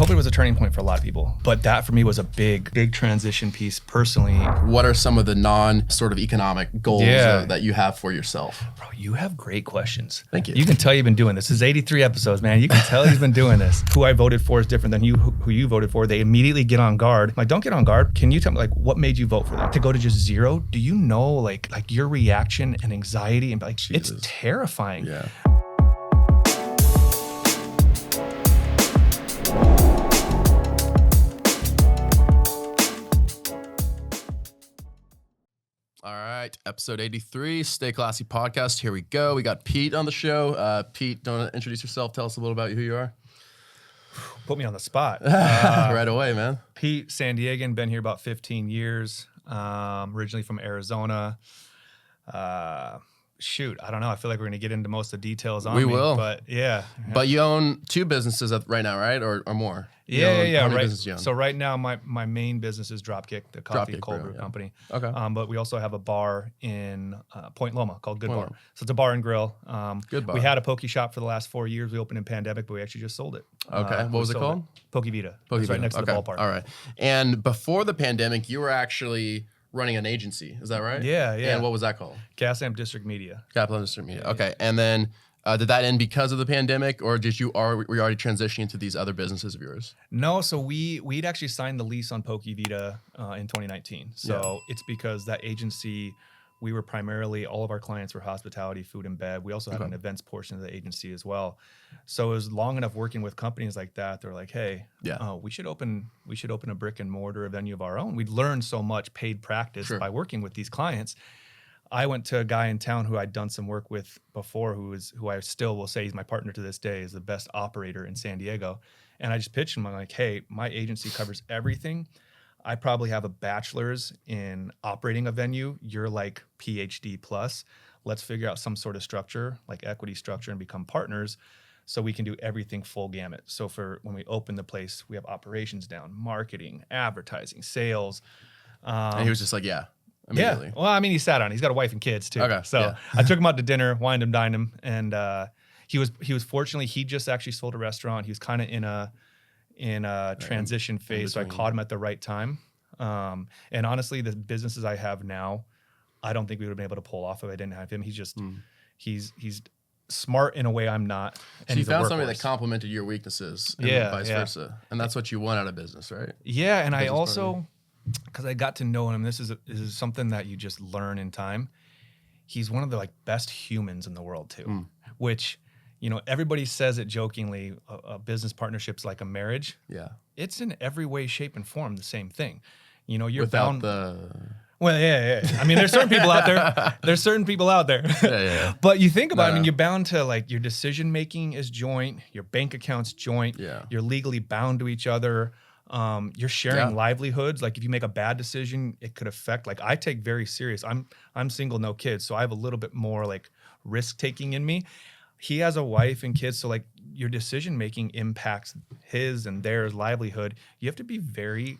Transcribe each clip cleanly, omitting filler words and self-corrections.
COVID was a turning point for a lot of people, but that for me was a big transition piece personally. What are some of the non-sort of economic goals that you have for yourself? Bro, you have great questions. Thank you. You can tell you've been doing this. This is 83 episodes, man. You can tell he's been doing this. Who I voted for is different than who you voted for. They immediately get on guard. Like, don't get on guard. Can you tell me, like, what made you vote for them? To go to just 0? Do you know, like your reaction and anxiety and like, Jesus. It's terrifying. Yeah. All right, episode 83, Stay Classy podcast. Here we go. We got Pete on the show. Pete, don't want to introduce yourself? Tell us a little about who you are. Put me on the spot. Right away, man. Pete, San Diegan, been here about 15 years. Originally from Arizona. Shoot, I don't know. I feel like we're going to get into most of the details on We will. But yeah. But you own 2 businesses right now, right? Or more? Yeah. How many businesses you own? So right now, my main business is Dropkick, the coffee Dropkick cold Brew, brew company. Okay. But we also have a bar in Point Loma called Good Point Bar. Loma. So it's a bar and grill. Good Bar. We had a poke shop for the last 4 years. We opened in pandemic, but we actually just sold it. Okay. What was it called? Poke Vita. Poke It's right Vita. next to the ballpark. All right. And before the pandemic, you were actually running an agency. Is that right? Yeah. And what was that called? Gaslamp District Media. Capital District Media. Okay. And then did that end because of the pandemic, or were you already transitioning to these other businesses of yours? No, so we'd actually signed the lease on Poke Vita in 2019. So it's because that agency, we were primarily, all of our clients were hospitality, food and bev. We also had an events portion of the agency as well. So it was long enough working with companies like that. They're like, hey, we should open a brick and mortar, a venue of our own. We'd learned so much paid practice by working with these clients. I went to a guy in town who I'd done some work with before, who I still will say he's my partner to this day, is the best operator in San Diego. And I just pitched him. I'm like, hey, my agency covers everything. I probably have a bachelor's in operating a venue. You're like PhD plus. Let's figure out some sort of structure, like equity structure, and become partners so we can do everything full gamut. So for when we open the place, we have operations down, marketing, advertising, sales. And he was just like, immediately. Yeah. Well, I mean, he sat on it. He's got a wife and kids too. Okay. So I took him out to dinner, wined him, dined him. And he was fortunately, he just actually sold a restaurant. He was kind of in a transition phase. So I caught him at the right time. And honestly, the businesses I have now, I don't think we would have been able to pull off if I didn't have him. He's just, he's smart in a way I'm not. And so you found somebody workhorse. that complemented your weaknesses and vice versa. And that's what you want out of business, right? Yeah. And I also, because I got to know him, this is something that you just learn in time. He's one of the like best humans in the world too, which, you know, everybody says it jokingly, a business partnership's like a marriage. Yeah. It's in every way, shape, and form the same thing. You know, you're without bound. Well, yeah. I mean, there's certain people out there. Yeah. But you think about it, I mean, you're bound to, like, your decision making is joint, your bank account's joint, you're legally bound to each other. You're sharing livelihoods. Like if you make a bad decision, it could affect, like I take very serious. I'm single, no kids. So I have a little bit more like risk taking in me. He has a wife and kids. So like your decision making impacts his and theirs livelihood. You have to be very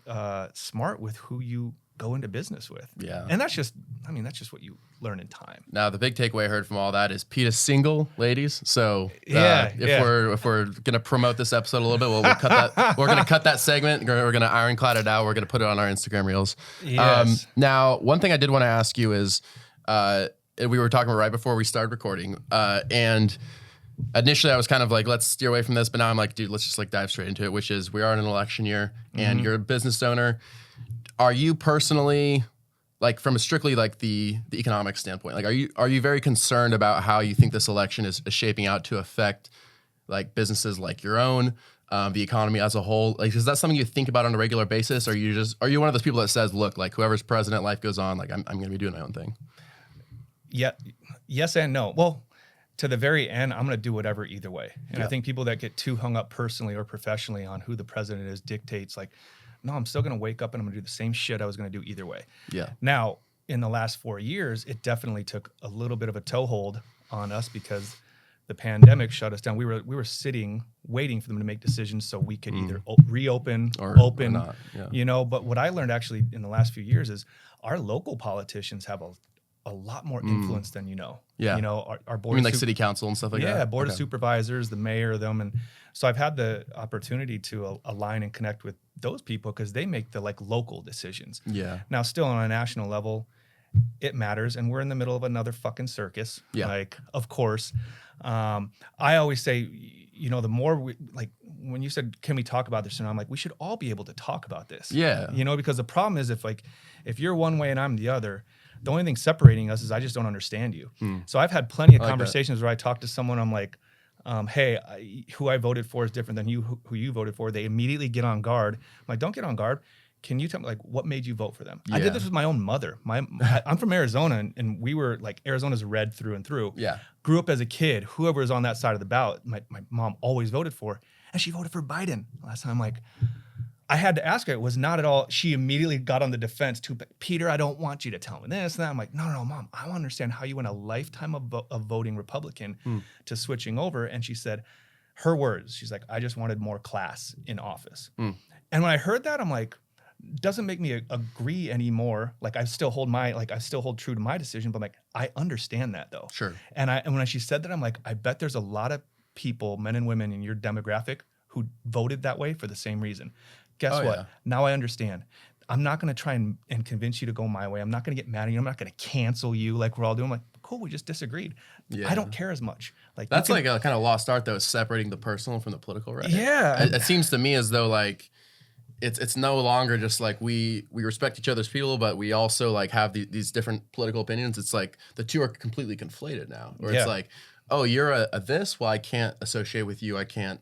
smart with who you go into business with. Yeah. And that's just what you learn in time. Now, the big takeaway I heard from all that is Pete is single, ladies. So if we're gonna promote this episode a little bit, we'll cut that. We're gonna cut that segment. We're gonna ironclad it out. We're gonna put it on our Instagram reels. Yes. Now, one thing I did want to ask you is, we were talking right before we started recording, and initially I was kind of like, let's steer away from this, but now I'm like, dude, let's just like dive straight into it, which is we are in an election year, and you're a business owner. Are you personally, like from a strictly like the economic standpoint, like are you very concerned about how you think this election is shaping out to affect like businesses like your own, the economy as a whole? Like, is that something you think about on a regular basis? Or are you one of those people that says, look, like whoever's president, life goes on, like I'm going to be doing my own thing? Yeah. Yes and no. Well, to the very end, I'm going to do whatever either way. And I think people that get too hung up personally or professionally on who the president is dictates like, no, I'm still going to wake up and I'm going to do the same shit I was going to do either way. Yeah. Now, in the last 4 years, it definitely took a little bit of a toehold on us because the pandemic shut us down. We were sitting, waiting for them to make decisions so we could either reopen or open, or not. You know. But what I learned actually in the last few years is our local politicians have a lot more influence than you know. Yeah. You know, our board. You mean like city council and stuff like that? Yeah, board of supervisors, the mayor, them, and So I've had the opportunity to align and connect with those people because they make the like local decisions. Yeah. Now, still on a national level, it matters, and we're in the middle of another fucking circus. Yeah. Like, of course. I always say, you know, the more we like when you said, can we talk about this? And I'm like, we should all be able to talk about this. Yeah. You know, because the problem is if you're one way and I'm the other, the only thing separating us is I just don't understand you. So I've had plenty of conversations where I talk to someone, I'm like, hey, who I voted for is different than who you voted for. They immediately get on guard. I'm like, don't get on guard. Can you tell me, like, what made you vote for them? I did this with my own mother. I'm from Arizona, and we were, like, Arizona's red through and through. Yeah. Grew up as a kid. Whoever was on that side of the ballot, my mom always voted for, and she voted for Biden. Last time, like, I had to ask her. It was not at all. She immediately got on the defense to, Peter, I don't want you to tell me this and that. I'm like, no, Mom. I want to understand how you went a lifetime of voting Republican to switching over. And she said, her words, she's like, I just wanted more class in office. And when I heard that, I'm like, doesn't make me agree anymore. Like I still hold true to my decision, but like I understand that though. Sure. And when she said that, I'm like, I bet there's a lot of people, men and women in your demographic who voted that way for the same reason. Guess what? Yeah. Now I understand. I'm not going to try and convince you to go my way. I'm not going to get mad at you. I'm not going to cancel you like we're all doing. I'm like, cool, we just disagreed. Yeah. I don't care as much. Like that's like a kind of lost art though, is separating the personal from the political, right? Yeah. It seems to me as though like it's no longer just like we respect each other's people, but we also like have these different political opinions. It's like the two are completely conflated now. Or it's like, oh, you're a this, well, I can't associate with you. I can't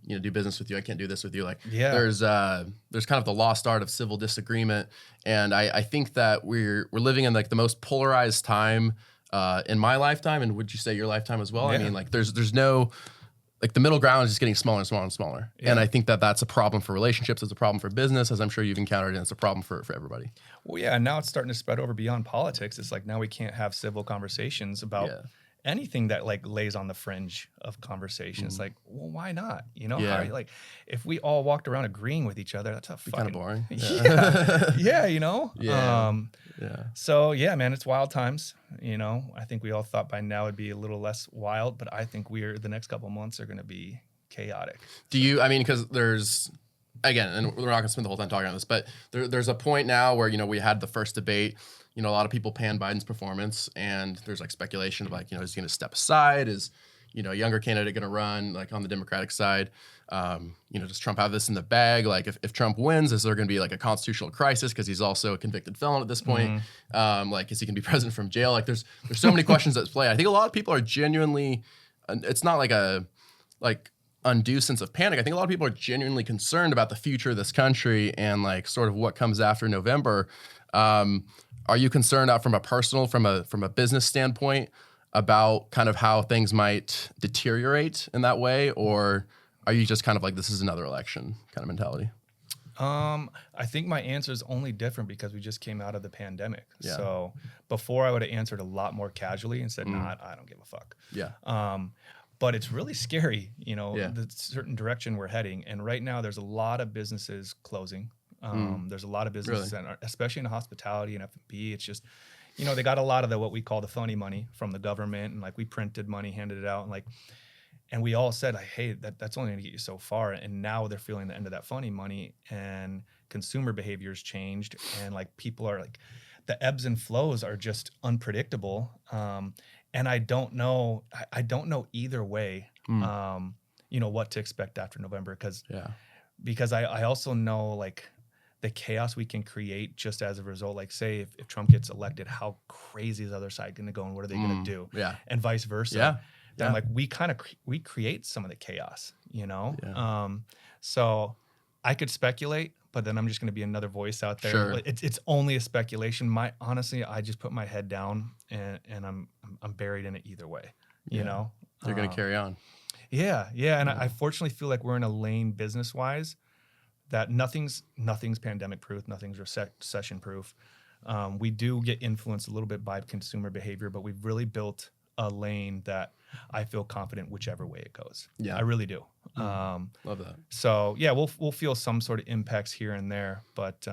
do business with you. I can't do this with you. Like there's kind of the lost art of civil disagreement. And I think that we're living in like the most polarized time in my lifetime. And would you say your lifetime as well? Yeah. I mean, like there's no, like the middle ground is just getting smaller and smaller and smaller. Yeah. And I think that that's a problem for relationships. It's a problem for business, as I'm sure you've encountered, and it's a problem for everybody. Well, yeah. And now it's starting to spread over beyond politics. It's like now we can't have civil conversations about anything that like lays on the fringe of conversation. It's like, well, why not? You know, like if we all walked around agreeing with each other, that's a fucking kind of boring. Yeah, you know? So yeah, man, it's wild times. You know, I think we all thought by now it'd be a little less wild, but I think the next couple months are going to be chaotic. Because there's, again, and we're not going to spend the whole time talking on this, but there's a point now where, you know, we had the first debate. You know, a lot of people pan Biden's performance, and there's like speculation of like, you know, is he going to step aside? Is, you know, a younger candidate going to run like on the Democratic side? You know, does Trump have this in the bag? Like if Trump wins, is there going to be like a constitutional crisis because he's also a convicted felon at this point? Like, is he going to be president from jail? Like there's so many questions at play. I think a lot of people are genuinely, it's not like a undue sense of panic. I think a lot of people are genuinely concerned about the future of this country and like sort of what comes after November. Are you concerned out from a personal, from a business standpoint about kind of how things might deteriorate in that way? Or are you just kind of like, this is another election kind of mentality? I think my answer is only different because we just came out of the pandemic. Yeah. So before I would have answered a lot more casually and said, nah, I don't give a fuck. Yeah. But it's really scary, you know, the certain direction we're heading. And right now there's a lot of businesses closing. There's a lot of businesses, especially in hospitality and F&B. It's just, you know, they got a lot of what we call the funny money from the government, and like we printed money, handed it out, and we all said, like, hey, that's only going to get you so far. And now they're feeling the end of that funny money, and consumer behavior's changed, and like people are like, the ebbs and flows are just unpredictable. And I don't know either way, you know, what to expect after November, because I also know like the chaos we can create just as a result. Like say if Trump gets elected, how crazy is the other side going to go and what are they going to do? Yeah. And vice versa. Then like we create some of the chaos, you know? Yeah. So I could speculate, but then I'm just going to be another voice out there. Sure. It's only a speculation. Honestly, I just put my head down and I'm buried in it either way, you know? They're going to carry on. Yeah. And I fortunately feel like we're in a lane business-wise that nothing's pandemic proof, nothing's recession proof. We do get influenced a little bit by consumer behavior, but we've really built a lane that I feel confident whichever way it goes. Yeah, I really do. Love that. So yeah, we'll feel some sort of impacts here and there, but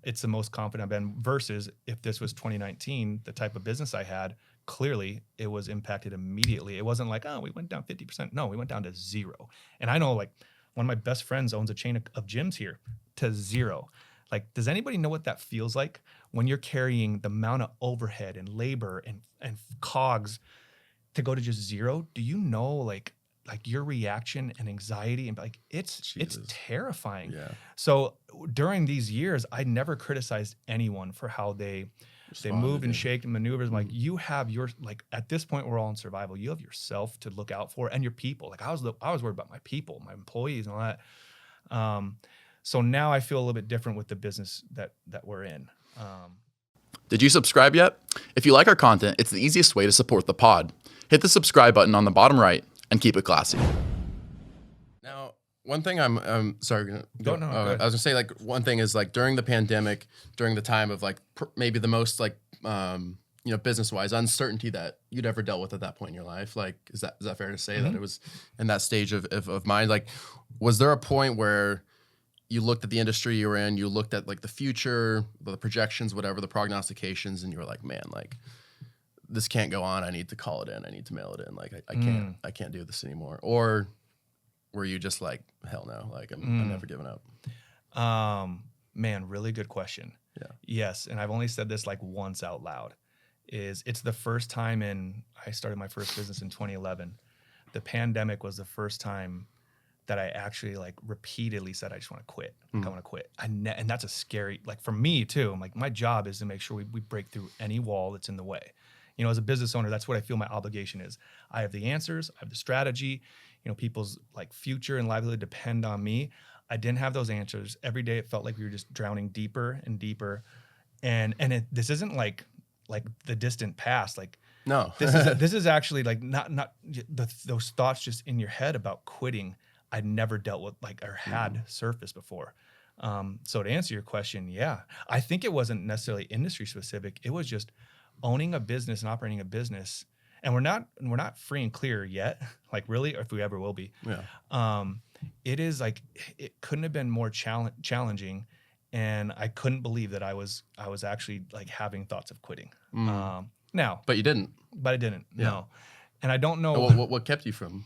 it's the most confident I've been. Versus if this was 2019, the type of business I had clearly it was impacted immediately. It wasn't like, oh, we went down 50%. No, we went down to zero. And I know like one of my best friends owns a chain of gyms here, to zero. Like, does anybody know what that feels like when you're carrying the amount of overhead and labor and cogs to go to just zero? Do you know like your reaction and anxiety, and like it's terrifying. Yeah. So during these years, I never criticized anyone for how they moved and shaked and maneuvers. Like, you have your, like, at this point we're all in survival. You have yourself to look out for and your people. Like I was worried about my people, my employees and all that. So now I feel a little bit different with the business that we're in. Did you subscribe yet? If you like our content, it's the easiest way to support the pod. Hit the subscribe button on the bottom right and keep it classy. Now, one thing I'm sorry. Go ahead. I was gonna say, like, one thing is, like, during the pandemic, during the time of like maybe the most like business wise uncertainty that you'd ever dealt with at that point in your life. Like, is that fair to say that it was in that stage of mind? Like, was there a point where you looked at the industry you were in, you looked at like the future, the projections, whatever, the prognostications, and you were like, man, like, this can't go on. I need to call it in. I need to mail it in. Like, I can't do this anymore. Or were you just like, hell no, like I'm never giving up? Man, really good question. Yeah. Yes. And I've only said this like once out loud. It's the first time I started my first business in 2011. The pandemic was the first time that I actually like repeatedly said, I just want to quit. Like, I want to quit. And that's a scary, like, for me too. I'm like, my job is to make sure we break through any wall that's in the way. As a business owner, that's what I feel my obligation is. I have the answers, I have the strategy, people's like future and livelihood depend on me. I didn't have those answers. Every day it felt like we were just drowning deeper and deeper. And this isn't like the distant past. Like, No, this is actually like not those thoughts just in your head about quitting. I'd never dealt with or had surfaced before. So to answer your question, yeah, I think it wasn't necessarily industry specific. It was just owning a business and operating a business. And we're not free and clear yet, like, really, or if we ever will be. Yeah. It is like, it couldn't have been more challenging. And I couldn't believe that I was actually like having thoughts of quitting. Now, But you didn't. but I didn't. Yeah. No. And I don't know. What kept you from?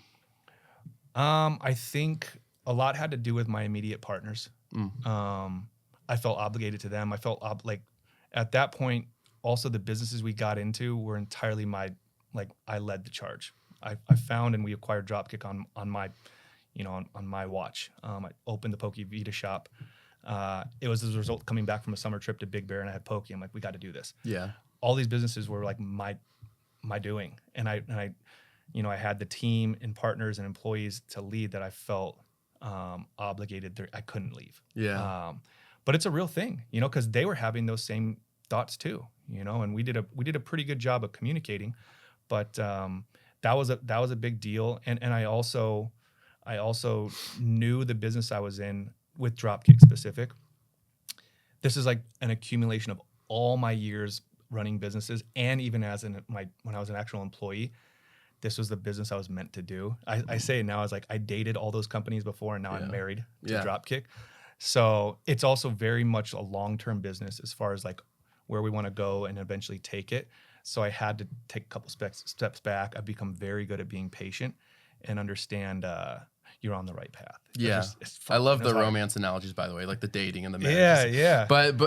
I think a lot had to do with my immediate partners. I felt obligated to them. I felt like at that point, also the businesses we got into were entirely I led the charge. I found and we acquired Dropkick on my, on my watch. I opened the Poke Vita shop. It was as a result coming back from a summer trip to Big Bear, and I had Poke. I'm like, we got to do this. Yeah. All these businesses were like my doing, and I had the team and partners and employees to lead that I felt obligated. I couldn't leave. Yeah. But it's a real thing, because they were having those same thoughts too, and we did a pretty good job of communicating, but that was a big deal. And I also knew the business I was in with Dropkick specific. This is like an accumulation of all my years running businesses, and even when I was an actual employee, this was the business I was meant to do. I say it now as like I dated all those companies before, and now I'm married to Dropkick. So it's also very much a long-term business as far as like where we want to go and eventually take it. So I had to take a couple steps back. I've become very good at being patient and understand you're on the right path. Yeah. I love the romance analogies, by the way, like the dating and the marriage. Yeah. But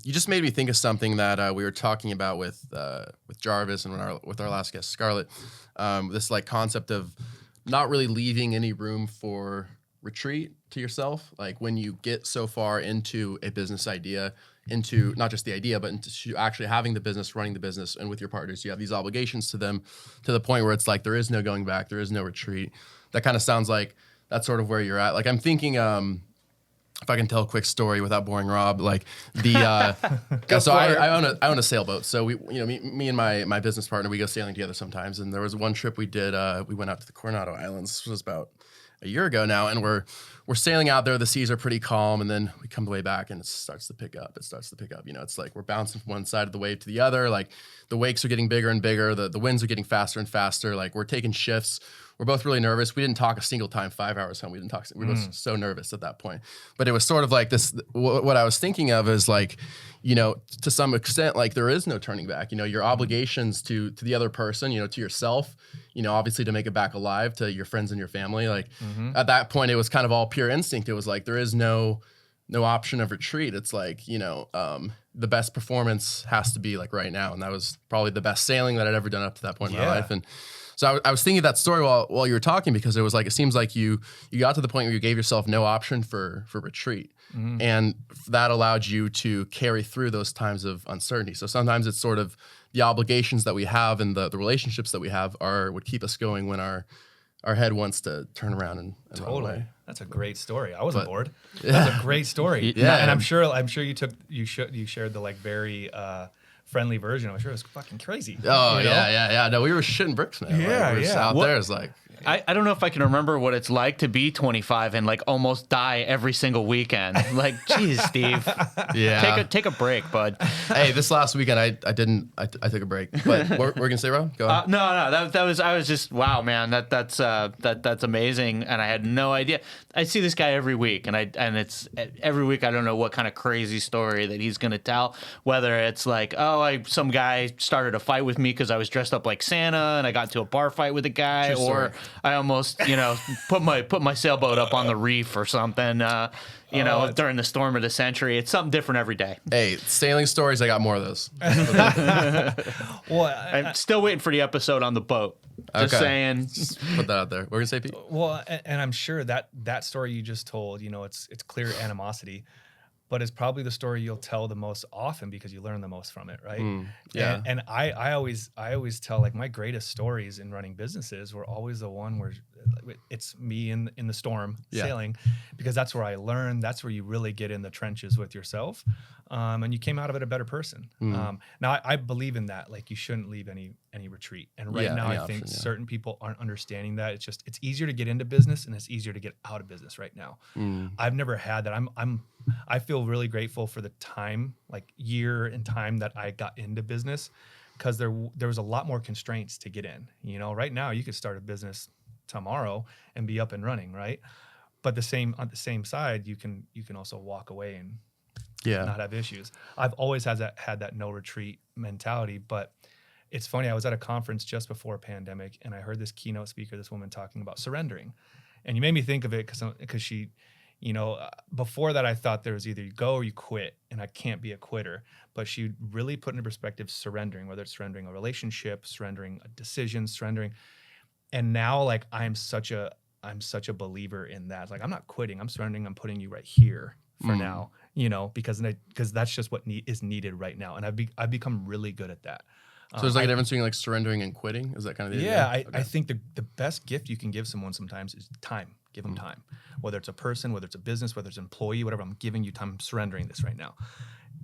you just made me think of something that we were talking about with Jarvis and with our last guest, Scarlett. This like concept of not really leaving any room for retreat to yourself. Like, when you get so far into a business idea, into not just the idea, but into actually having the business, running the business, and with your partners, you have these obligations to them, to the point where it's like there is no going back, there is no retreat. That kind of sounds like that's sort of where you're at. Like, I'm thinking, if I can tell a quick story without boring Rob, like the so I own a sailboat. So me and my business partner, we go sailing together sometimes. And there was one trip we did. We went out to the Coronado Islands. This was about a year ago now, and we're sailing out there. The seas are pretty calm, and then we come the way back, and it starts to pick up. It's like we're bouncing from one side of the wave to the other. Like, the wakes are getting bigger and bigger. The winds are getting faster and faster. Like, we're taking shifts. we're both really nervous. We didn't talk a single time 5 hours home. We didn't talk. We were both so nervous at that point. But it was sort of like this. What I was thinking of is like, you know, to some extent, like there is no turning back. You know, your obligations to the other person, you know, to yourself, you know, obviously to make it back alive, to your friends and your family. Like at that point, it was kind of all pure instinct. It was like there is no option of retreat. It's like, you know, the best performance has to be like right now. And that was probably the best sailing that I'd ever done up to that point in my life. And so I was thinking of that story while you were talking, because it was like, it seems like you got to the point where you gave yourself no option for retreat. And that allowed you to carry through those times of uncertainty. So sometimes it's sort of the obligations that we have and the relationships that we have would keep us going when our head wants to turn around and run away. That's a great story. I wasn't bored. That's a great story. And I'm sure you shared the like very friendly version. I'm sure it was fucking crazy. Oh, yeah. No, we were shitting bricks, man. Yeah, we were out there. It's like, I don't know if I can remember what it's like to be 25 and like almost die every single weekend. Like, geez, Steve. Yeah. Take a break, bud. Hey, this last weekend I took a break. But we're gonna say, Rob? Go ahead. No. I was just, wow, man. That's amazing, and I had no idea. I see this guy every week, and it's every week I don't know what kind of crazy story that he's gonna tell. Whether it's like, some guy started a fight with me because I was dressed up like Santa, and I got into a bar fight with a guy, or I almost, you know, put my sailboat up on the reef or something. During the storm of the century. It's something different every day. Hey, sailing stories, I got more of those. Well, I'm still waiting for the episode on the boat. Just saying. Just put that out there. We're gonna say, Pete. Well, and I'm sure that story you just told, you know, it's clear animosity, but it's probably the story you'll tell the most often because you learn the most from it, right? Yeah. And I always tell, like, my greatest stories in running businesses were always the one where it's me in the storm sailing, because that's where I learned. That's where you really get in the trenches with yourself, and you came out of it a better person. Now I believe in that. Like, you shouldn't leave any retreat. And right now I think certain people aren't understanding that. It's easier to get into business and it's easier to get out of business right now. I've never had that. I feel really grateful for the time, like year and time that I got into business, because there was a lot more constraints to get in. You know, right now you could start a business tomorrow and be up and running, right? But on the same side, you can also walk away and not have issues. I've always had that no retreat mentality, but it's funny. I was at a conference just before pandemic, and I heard this keynote speaker, this woman, talking about surrendering, and you made me think of it because she. You know, before that, I thought there was either you go or you quit, and I can't be a quitter. But she really put into perspective surrendering, whether it's surrendering a relationship, surrendering a decision, surrendering. And now, like, I'm such a believer in that. It's like, I'm not quitting. I'm surrendering. I'm putting you right here for now. You know, because that's just what is needed right now. And I've become really good at that. So there's like a difference between like surrendering and quitting? Is that kind of the idea? I think the best gift you can give someone sometimes is time. Give them time. Whether it's a person, whether it's a business, whether it's an employee, whatever, I'm giving you time. I'm surrendering this right now.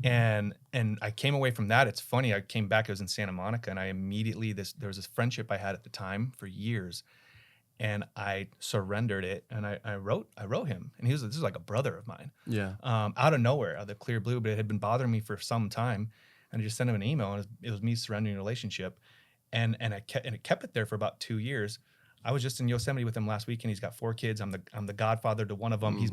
And I came away from that. It's funny. I came back. I was in Santa Monica, and I immediately, there was this friendship I had at the time for years, and I surrendered it. And I wrote him, and this is like a brother of mine. Yeah. Out of nowhere, out of the clear blue, but it had been bothering me for some time. And I just sent him an email, and it was me surrendering a relationship, and it kept it there for about 2 years. I was just in Yosemite with him last week, and he's got 4 kids. I'm the godfather to one of them. He's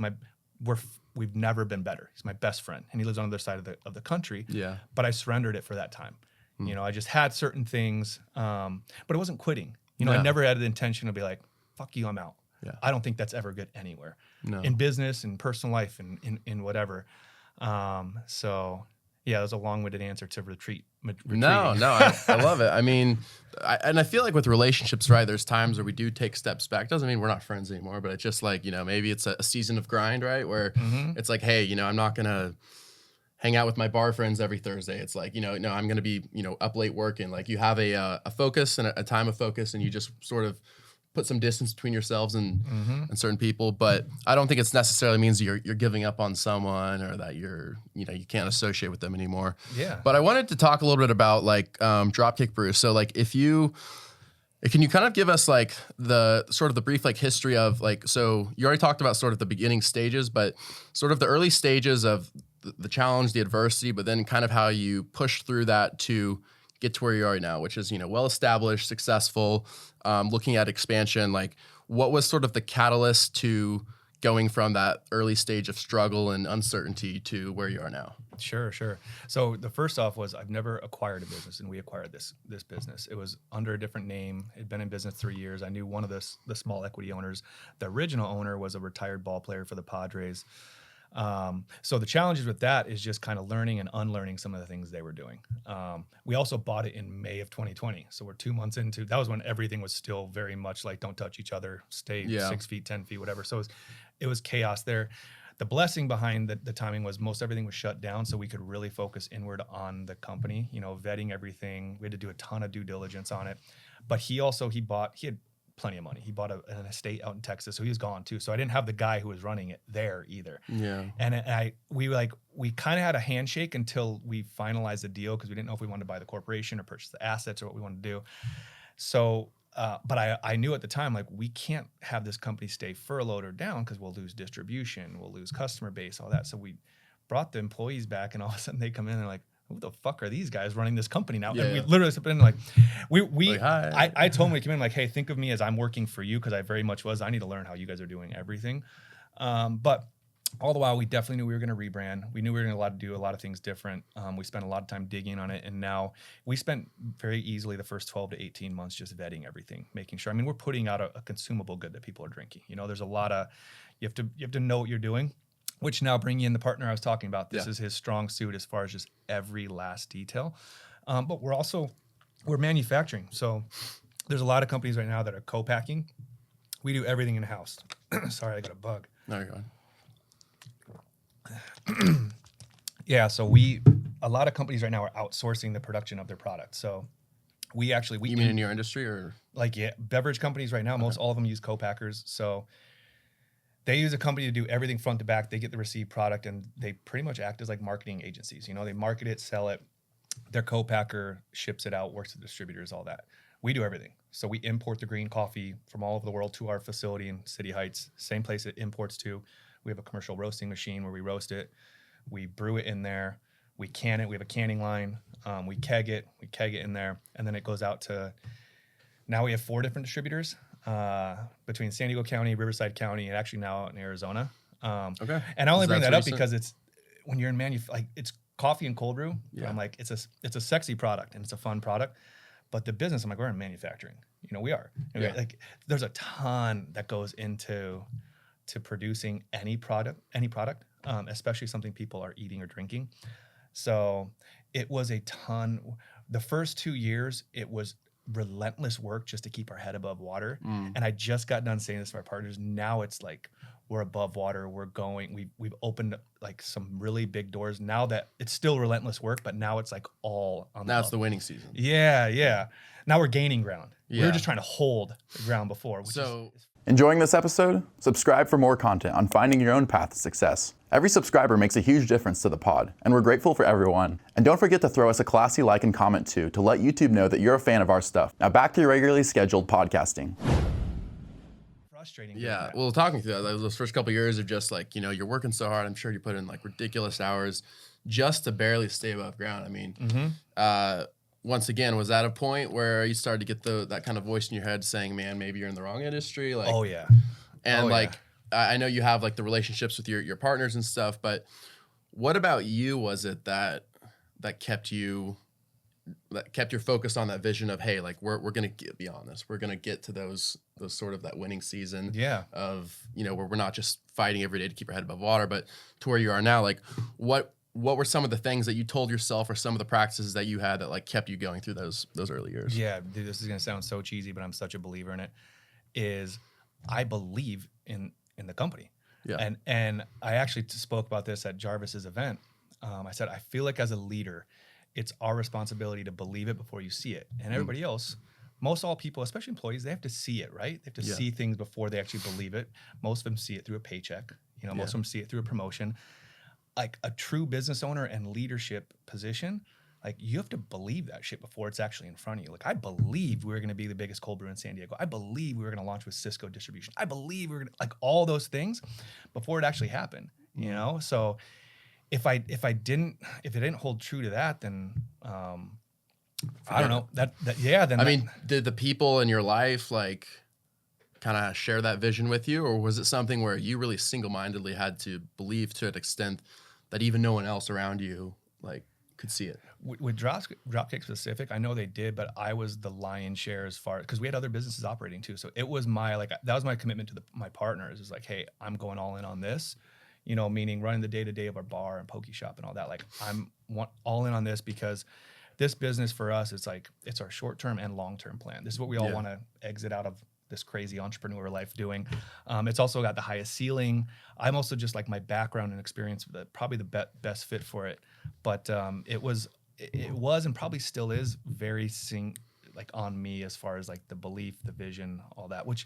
we've never been better. He's my best friend, and he lives on the other side of the country. Yeah. But I surrendered it for that time. You know, I just had certain things, but it wasn't quitting. You know, I never had the intention to be like, "Fuck you, I'm out." Yeah. I don't think that's ever good anywhere. No. In business, in personal life, in whatever. So. Yeah, that was a long-winded answer to retreat. No, I love it. I mean, I feel like with relationships, right, there's times where we do take steps back. Doesn't mean we're not friends anymore, but it's just like, you know, maybe it's a season of grind, right, where it's like, hey, you know, I'm not going to hang out with my bar friends every Thursday. It's like, you know, no, I'm going to be, you know, up late working. Like, you have a focus and a time of focus, and you just sort of put some distance between yourselves and certain people. But I don't think it's necessarily means you're giving up on someone, or that you can't associate with them anymore. Yeah. But I wanted to talk a little bit about like Dropkick Brew. So like, can you kind of give us like the sort of the brief like history of like, so you already talked about sort of the beginning stages, but sort of the early stages of the challenge, the adversity, but then kind of how you pushed through that to get to where you are right now, which is, well established, successful, looking at expansion? Like, what was sort of the catalyst to going from that early stage of struggle and uncertainty to where you are now? Sure. So the first off was I've never acquired a business, and we acquired this business. It was under a different name. It'd been in business 3 years. I knew one of the small equity owners. The original owner was a retired ball player for the Padres. So the challenges with that is just kind of learning and unlearning some of the things they were doing. We also bought it in May of 2020. So we're 2 months into, that was when everything was still very much like, don't touch each other, stay 6 feet, 10 feet, whatever. So it was chaos there. The blessing behind the timing was most everything was shut down, so we could really focus inward on the company, vetting everything. We had to do a ton of due diligence on it. But he had plenty of money. He bought an estate out in Texas, so he was gone too. So I didn't have the guy who was running it there either. Yeah. And we kind of had a handshake until we finalized the deal, because we didn't know if we wanted to buy the corporation or purchase the assets or what we wanted to do. So, but I knew at the time, like, we can't have this company stay furloughed or down, because we'll lose distribution, we'll lose customer base, all that. So we brought the employees back, and all of a sudden they come in and they're like, who the fuck are these guys running this company now? Yeah, and we literally have been like, hi. I told them, we came in like, hey, think of me as I'm working for you, because I very much was. I need to learn how you guys are doing everything. But all the while, we definitely knew we were going to rebrand. We knew we were going to do a lot of things different. We spent a lot of time digging on it, and now we spent very easily the first 12 to 18 months just vetting everything, making sure. I mean, we're putting out a consumable good that people are drinking. There's a lot of, you have to know what you're doing. Which now, bringing in the partner I was talking about, this is his strong suit as far as just every last detail. But we're manufacturing. So there's a lot of companies right now that are co-packing. We do everything in-house. Sorry, I got a bug. No, you're going. Yeah, so a lot of companies right now are outsourcing the production of their products. So we You mean in your industry, or? Beverage companies right now, most all of them use co-packers. So they use a company to do everything front to back. They get the received product, and they pretty much act as like marketing agencies. They market it, sell it. Their co-packer ships it out, works with distributors, all that. We do everything. So we import the green coffee from all over the world to our facility in City Heights, same place it imports to. We have a commercial roasting machine where we roast it. We brew it in there. We can it. We have a canning line. We keg it in there. And then it goes out to, now we have 4 different distributors. Between San Diego County, Riverside County, and actually now out in Arizona. Okay. And I only bring that up recent? because it's when you're in it's coffee and cold brew. Yeah. I'm like, it's a sexy product and it's a fun product, but the business, I'm like, we're in manufacturing. We are. Yeah. Like, there's a ton that goes into producing any product, especially something people are eating or drinking. So it was a ton. The first 2 years, it was relentless work just to keep our head above water. And I just got done saying this to our partners. Now it's like we're above water. We're going. We've opened like some really big doors. Now that it's still relentless work, but now it's like all on. Now it's the winning season. Yeah. Now we're gaining ground. We Yeah. were just trying to hold the ground before. Enjoying this episode? Subscribe for more content on finding your own path to success. Every subscriber makes a huge difference to the pod, and we're grateful for everyone. And don't forget to throw us a classy like and comment too, to let YouTube know that you're a fan of our stuff. Now back to your regularly scheduled podcasting. Frustrating. Yeah. Well, talking through that, those first couple of years of just like, you're working so hard. I'm sure you put in like ridiculous hours just to barely stay above ground. I mean, once again, was that a point where you started to get that kind of voice in your head saying, man, maybe you're in the wrong industry? Like, oh yeah. And I know you have like the relationships with your partners and stuff, but what about you was it that kept your focus on that vision of, hey, like we're going to get beyond this. We're going to get to those sort of that winning season of, where we're not just fighting every day to keep our head above water, but to where you are now. Like what were some of the things that you told yourself, or some of the practices that you had that like kept you going through those early years? Yeah, dude, this is going to sound so cheesy, but I'm such a believer in it, is I believe in the company. Yeah. And I actually spoke about this at Jarvis's event. I said, I feel like as a leader, it's our responsibility to believe it before you see it. And everybody else, most all people, especially employees, they have to see it, right? They have to see things before they actually believe it. Most of them see it through a paycheck. Most of them see it through a promotion. Like a true business owner and leadership position, like you have to believe that shit before it's actually in front of you. Like I believe we were going to be the biggest cold brew in San Diego. I believe we were going to launch with Cisco distribution. I believe we were going to, like, all those things before it actually happened, So if it didn't hold true to that, then I don't know that yeah. Then I mean, did the people in your life like kind of share that vision with you, or was it something where you really single-mindedly had to believe to an extent that even no one else around you like could see it? with Dropkick specific, I know they did, but I was the lion's share as far because we had other businesses operating too. So it was my that was my commitment to my partners. Is like, hey, I'm going all in on this. You know, meaning running the day-to-day of our bar and poke shop and all that. Like I'm all in on this because this business for us is like it's our short-term and long-term plan. This is what we all want to exit out of this crazy entrepreneur life doing. It's also got the highest ceiling. I'm also just like my background and experience, probably the best fit for it. But it was and probably still is very like on me as far as like the belief, the vision, all that, which,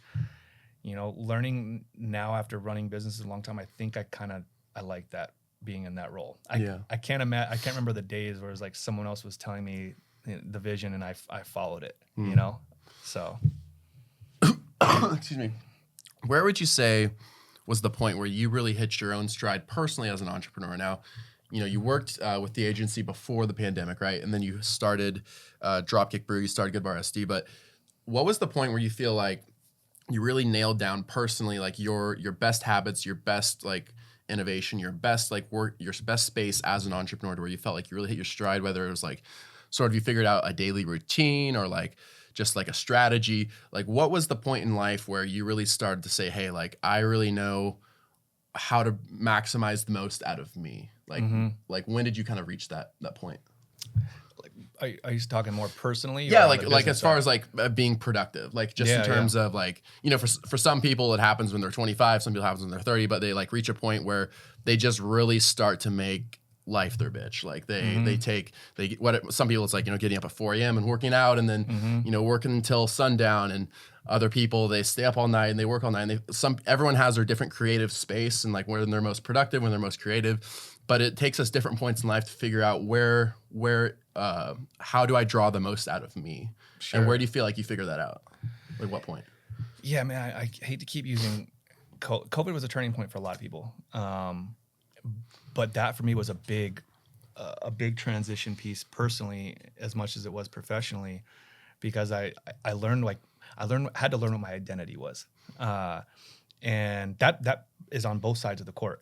you know, learning now after running businesses a long time, I think I like that being in that role. I can't remember the days where it was like someone else was telling me the vision and I followed it, you know? So. Excuse me. Where would you say was the point where you really hit your own stride personally as an entrepreneur? Now, you know, you worked with the agency before the pandemic, right? And then you started Dropkick Brew, you started Good Bar SD. But what was the point where you feel like you really nailed down personally, like your best habits, your best like innovation, your best like work, your best space as an entrepreneur, to where you felt like you really hit your stride, whether it was like sort of you figured out a daily routine or like just like a strategy? Like what was the point in life where you really started to say, hey, like I really know how to maximize the most out of me? Like, like when did you kind of reach that point? Like, are you talking more personally? Yeah, like as far as like being productive, like just in terms of like, you know, for some people it happens when they're 25, some people it happens when they're 30, but they like reach a point where they just really start to make life their bitch. Like some people it's like, you know, getting up at 4 a.m. and working out and then, you know, working until sundown, and other people, they stay up all night and they work all night, and everyone has their different creative space and like when they're most productive, when they're most creative. But it takes us different points in life to figure out how do I draw the most out of me? Sure. And where do you feel like you figure that out? Like what point? Yeah, man, I hate to keep using COVID was a turning point for a lot of people. But that for me was a big transition piece personally, as much as it was professionally, because I had to learn what my identity was. And that is on both sides of the court.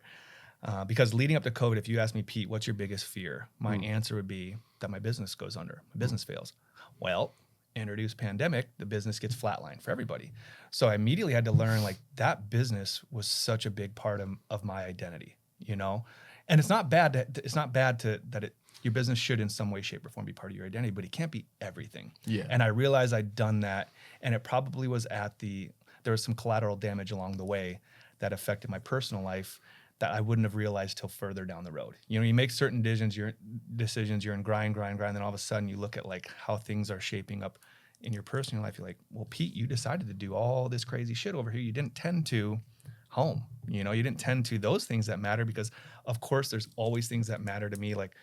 Because leading up to COVID, if you ask me, Pete, what's your biggest fear? My answer would be that my business goes under, my business fails. Well, introduce pandemic, the business gets flatlined for everybody. So I immediately had to learn like that business was such a big part of my identity, you know? And it's not bad that your business should in some way, shape, or form be part of your identity, but it can't be everything. Yeah. And I realized I'd done that, and it probably was there was some collateral damage along the way that affected my personal life that I wouldn't have realized till further down the road. You know, you make certain decisions, you're in grind, then all of a sudden you look at like how things are shaping up in your personal life. You're like, well, Pete, you decided to do all this crazy shit over here. You didn't tend to home. You know, you didn't tend to those things that matter, because of course there's always things that matter to me. Like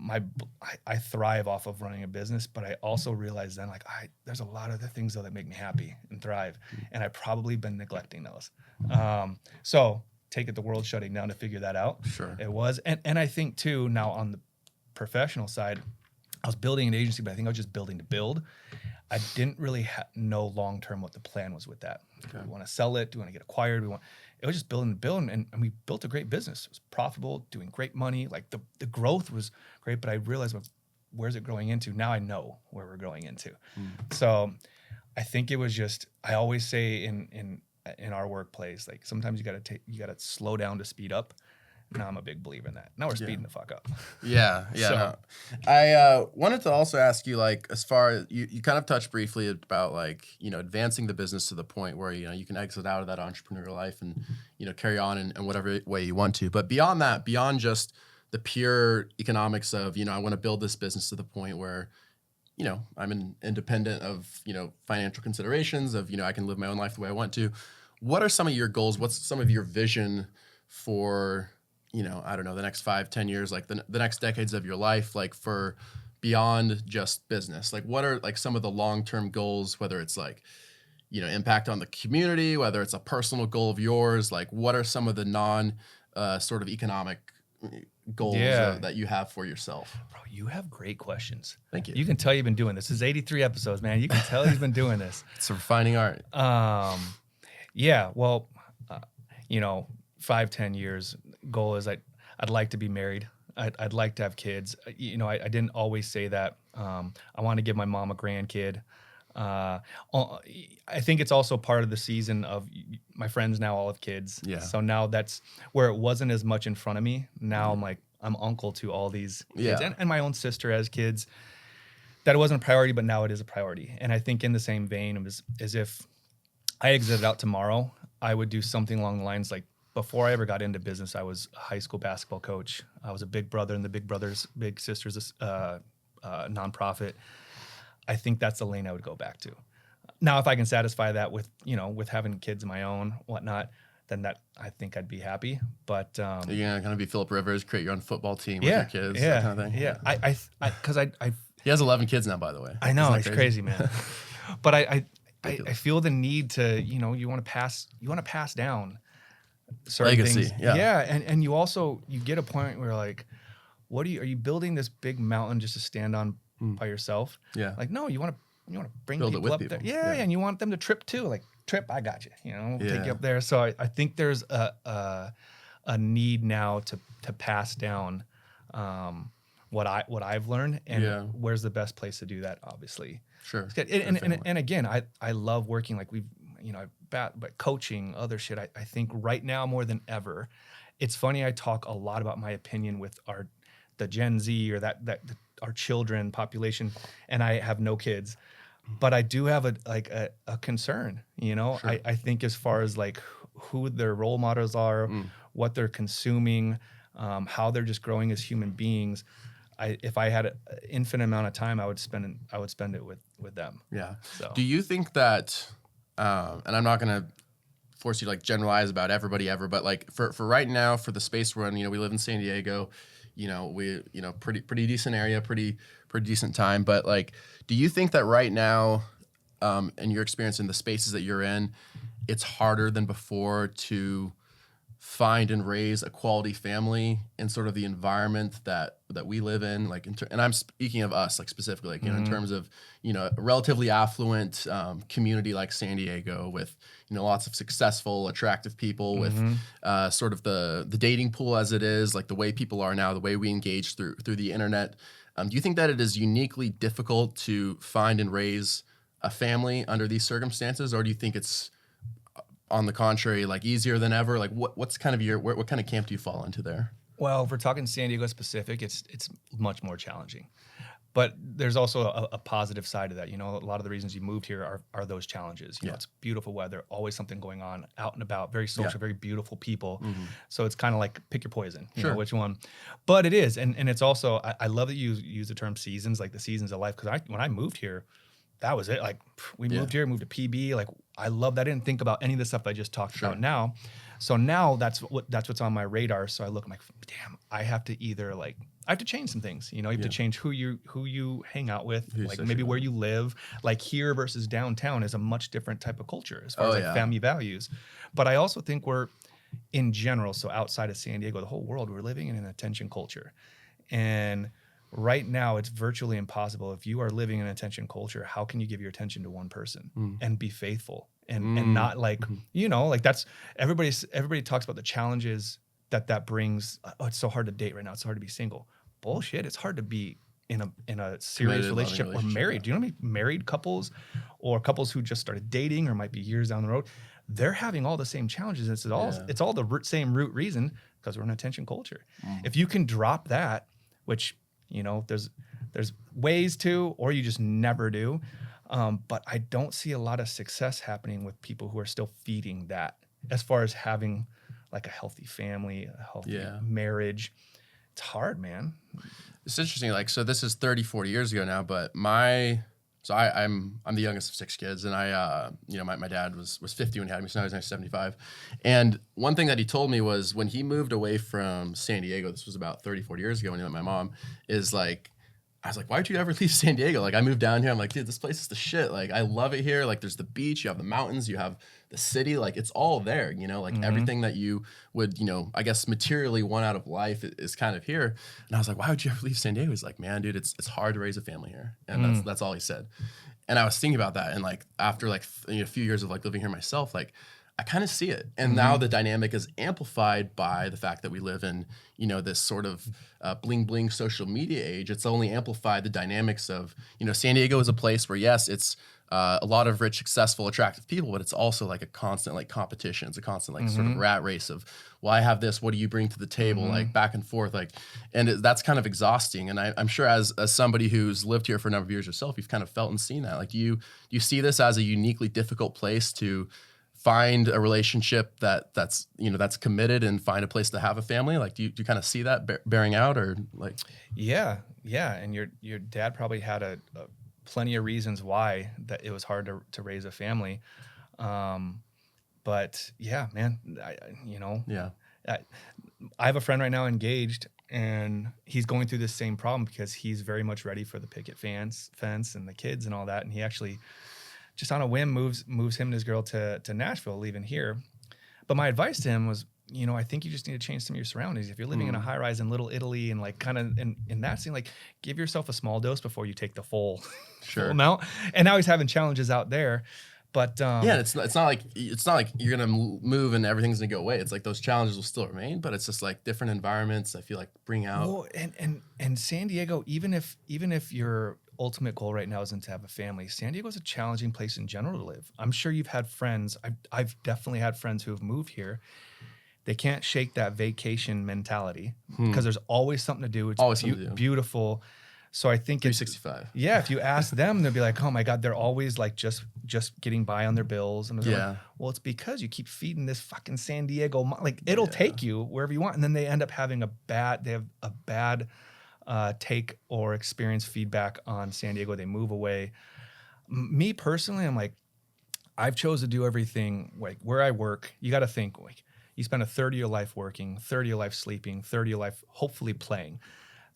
I thrive off of running a business, but I also realize then like there's a lot of the things though that make me happy and thrive. And I've probably been neglecting those. So take it the world shutting down to figure that out. Sure. It was. And I think too, now on the professional side, I was building an agency, but I think I was just building to build. I didn't really know long-term what the plan was with that. Okay. Do we want to sell it? Do we want to get acquired? It was just building to build, and we built a great business. It was profitable, doing great money. Like the growth was great, but I realized, well, where's it growing into? Now I know where we're growing into. So I think it was just, I always say in our workplace, like sometimes you gotta slow down to speed up. Now I'm a big believer in that. Now we're speeding the fuck up. Yeah. So. No. I wanted to also ask you, like, as far as you kind of touched briefly about like, you know, advancing the business to the point where, you know, you can exit out of that entrepreneurial life and, you know, carry on in whatever way you want to. But beyond that, beyond just the pure economics of, you know, I want to build this business to the point where, you know, I'm independent of, you know, financial considerations of, you know, I can live my own life the way I want to. What are some of your goals? What's some of your vision for, you know, I don't know, the next 5-10 years, like the next decades of your life, like for beyond just business? Like what are like some of the long-term goals, whether it's like, you know, impact on the community, whether it's a personal goal of yours, like what are some of the sort of economic goals Yeah. that you have for yourself? Bro, you have great questions. Thank you. You can tell you've been doing this. This is 83 episodes, man. You can tell he's been doing this. It's a refining art. Yeah, well, 5-10 years goal is I'd like to be married. I'd like to have kids. I didn't always say that. I want to give my mom a grandkid. I think it's also part of the season of my friends now all have kids. Yeah. So now that's where it wasn't as much in front of me. Now I'm like, I'm uncle to all these kids. Yeah. And my own sister has kids. That it wasn't a priority, but now it is a priority. And I think in the same vein, as if I exited out tomorrow, I would do something along the lines like, before I ever got into business, I was a high school basketball coach. I was a big brother in the Big Brothers Big Sisters nonprofit. I think that's the lane I would go back to. Now, if I can satisfy that with having kids of my own, whatnot, then that I think I'd be happy. But You're gonna kind of be Philip Rivers, create your own football team yeah, with your kids, yeah, that kind of thing. yeah. Because I He has 11 kids now, by the way. I know, Isn't it's that crazy, man. But I Ridiculous. feel the need to, you want to pass down certain Legacy, things. yeah. And you get a point where like, are you building this big mountain just to stand on by yourself? Yeah. Like, no, you want to bring Build it people with up people. there. Yeah, and you want them to trip too. Like, trip, I got you. We'll take Yeah. you up there. So I think there's a need now to pass down what I've learned, and where's the best place to do that, obviously. Sure. And again, I love working like but coaching, other shit. I think right now more than ever, it's funny. I talk a lot about my opinion with the Gen Z or our children population, and I have no kids, but I do have a concern. Sure. I think as far as like who their role models are, what they're consuming, how they're just growing as human beings. If I had an infinite amount of time, I would spend it with them. Yeah. So. Do you think that, and I'm not going to force you to like generalize about everybody ever, but like for right now, for the space we're in, we live in San Diego, pretty decent area, pretty decent time. But like, do you think that right now, in your experience in the spaces that you're in, it's harder than before to find and raise a quality family in sort of the environment that we live in, like, and I'm speaking of us, like specifically, like, in terms of, a relatively affluent community like San Diego with, lots of successful, attractive people with sort of the dating pool as it is, like the way people are now, the way we engage through the internet. Do you think that it is uniquely difficult to find and raise a family under these circumstances, or do you think it's on the contrary, like easier than ever? Like what's kind of what kind of camp do you fall into there? Well, if we're talking San Diego specific, it's much more challenging. But there's also a positive side to that. A lot of the reasons you moved here are those challenges. It's beautiful weather, always something going on, out and about, very social, very beautiful people. So it's kind of like pick your poison, you know which one. But it is, and it's also, I love that you use the term seasons, like the seasons of life, because when I moved here, that was it. Like we moved here, moved to PB. Like I love that. I didn't think about any of the stuff I just talked about now. So now that's what's on my radar. So I look, I'm like, damn, I have to change some things. You have to change who you hang out with, like maybe where you live. Like here versus downtown is a much different type of culture as far as like family values. But I also think we're in general, so outside of San Diego, the whole world, we're living in an attention culture. And right now, it's virtually impossible. If you are living in an attention culture, how can you give your attention to one person and be faithful and not like, like that's everybody talks about the challenges that brings. Oh, it's so hard to date right now. It's so hard to be single. Bullshit. It's hard to be in a serious relationship or married. Do you know how many married couples or couples who just started dating or might be years down the road? They're having all the same challenges. It's all the same root reason, because we're in an attention culture. If you can drop that, which there's ways to, or you just never do. But I don't see a lot of success happening with people who are still feeding that, as far as having like a healthy family, a healthy marriage. It's hard, man. It's interesting. Like, so this is 30, 40 years ago now, but I'm the youngest of 6 kids, and my dad was 50 when he had me, so now he's 75. And one thing that he told me was when he moved away from San Diego, this was about 30, 40 years ago when he met my mom, is like, I was like, why'd you ever leave San Diego? Like I moved down here. I'm like, dude, this place is the shit. Like I love it here. Like there's the beach, you have the mountains, you have the city, like it's all there, you know, like everything that you would, you know, I guess materially want out of life is kind of here. And I was like, why would you ever leave San Diego? He's like, man, dude, it's hard to raise a family here. And that's all he said. And I was thinking about that. And like, after like a few years of like living here myself, like I kind of see it. And now the dynamic is amplified by the fact that we live in, you know, this sort of bling bling social media age. It's only amplified the dynamics of, you know, San Diego is a place where, yes, it's a lot of rich, successful, attractive people, but it's also like a constant like competition. It's a constant like sort of rat race of, well, I have this, what do you bring to the table? Like back and forth, like, and that's kind of exhausting. And I'm sure as somebody who's lived here for a number of years yourself, you've kind of felt and seen that. Like, do you see this as a uniquely difficult place to find a relationship that's you know that's committed and find a place to have a family? Like, do you kind of see that bearing out, or like? Yeah. And your dad probably had a plenty of reasons why that it was hard to raise a family. But yeah, man, I have a friend right now engaged, and he's going through this same problem because he's very much ready for the picket fence and the kids and all that. And he actually just on a whim moves him and his girl to Nashville, leaving here. But my advice to him was, you know, I think you just need to change some of your surroundings. If you're living in a high rise in Little Italy and like kind of in that scene, like give yourself a small dose before you take the full amount. And now he's having challenges out there. But yeah, it's not like you're gonna move and everything's gonna go away. It's like those challenges will still remain, but it's just like different environments. I feel like bring out. Well, and San Diego, even if your ultimate goal right now isn't to have a family, San Diego is a challenging place in general to live. I'm sure you've had friends. I've definitely had friends who have moved here. They can't shake that vacation mentality because there's always something to do. It's always beautiful. So I think 365. Yeah, if you ask them, they'll be like, "Oh my God, they're always like just getting by on their bills." And like, well, it's because you keep feeding this fucking San Diego. Like it'll take you wherever you want, and then they end up having a bad take or experience feedback on San Diego. They move away. Me personally, I'm like, I've chose to do everything like where I work. You got to think like you spend a third of your life working, third of your life sleeping, third of your life hopefully playing,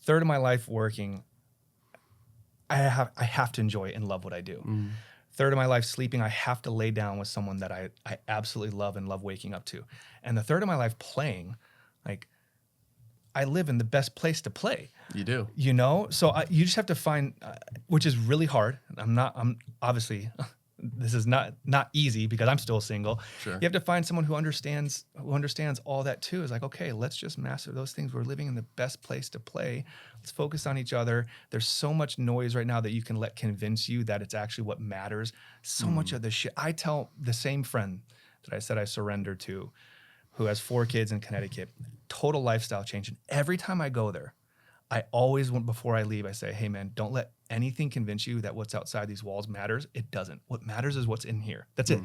third of my life working. I have to enjoy it and love what I do. Third of my life sleeping, I have to lay down with someone that I absolutely love and love waking up to. And the third of my life playing, like I live in the best place to play. You do. You know? So you just have to find, which is really hard. I'm obviously, this is not easy because I'm still single. Sure. You have to find someone who understands all that too. Is like, okay, let's just master those things. We're living in the best place to play. Let's focus on each other. There's so much noise right now that you can let convince you that it's actually what matters. So much of the shit. I tell the same friend that I said I surrendered to, who has 4 kids in Connecticut, total lifestyle change. And every time I go there, I always, before I leave, I say, hey man, don't let anything convince you that what's outside these walls matters. It doesn't. What matters is what's in here. That's it.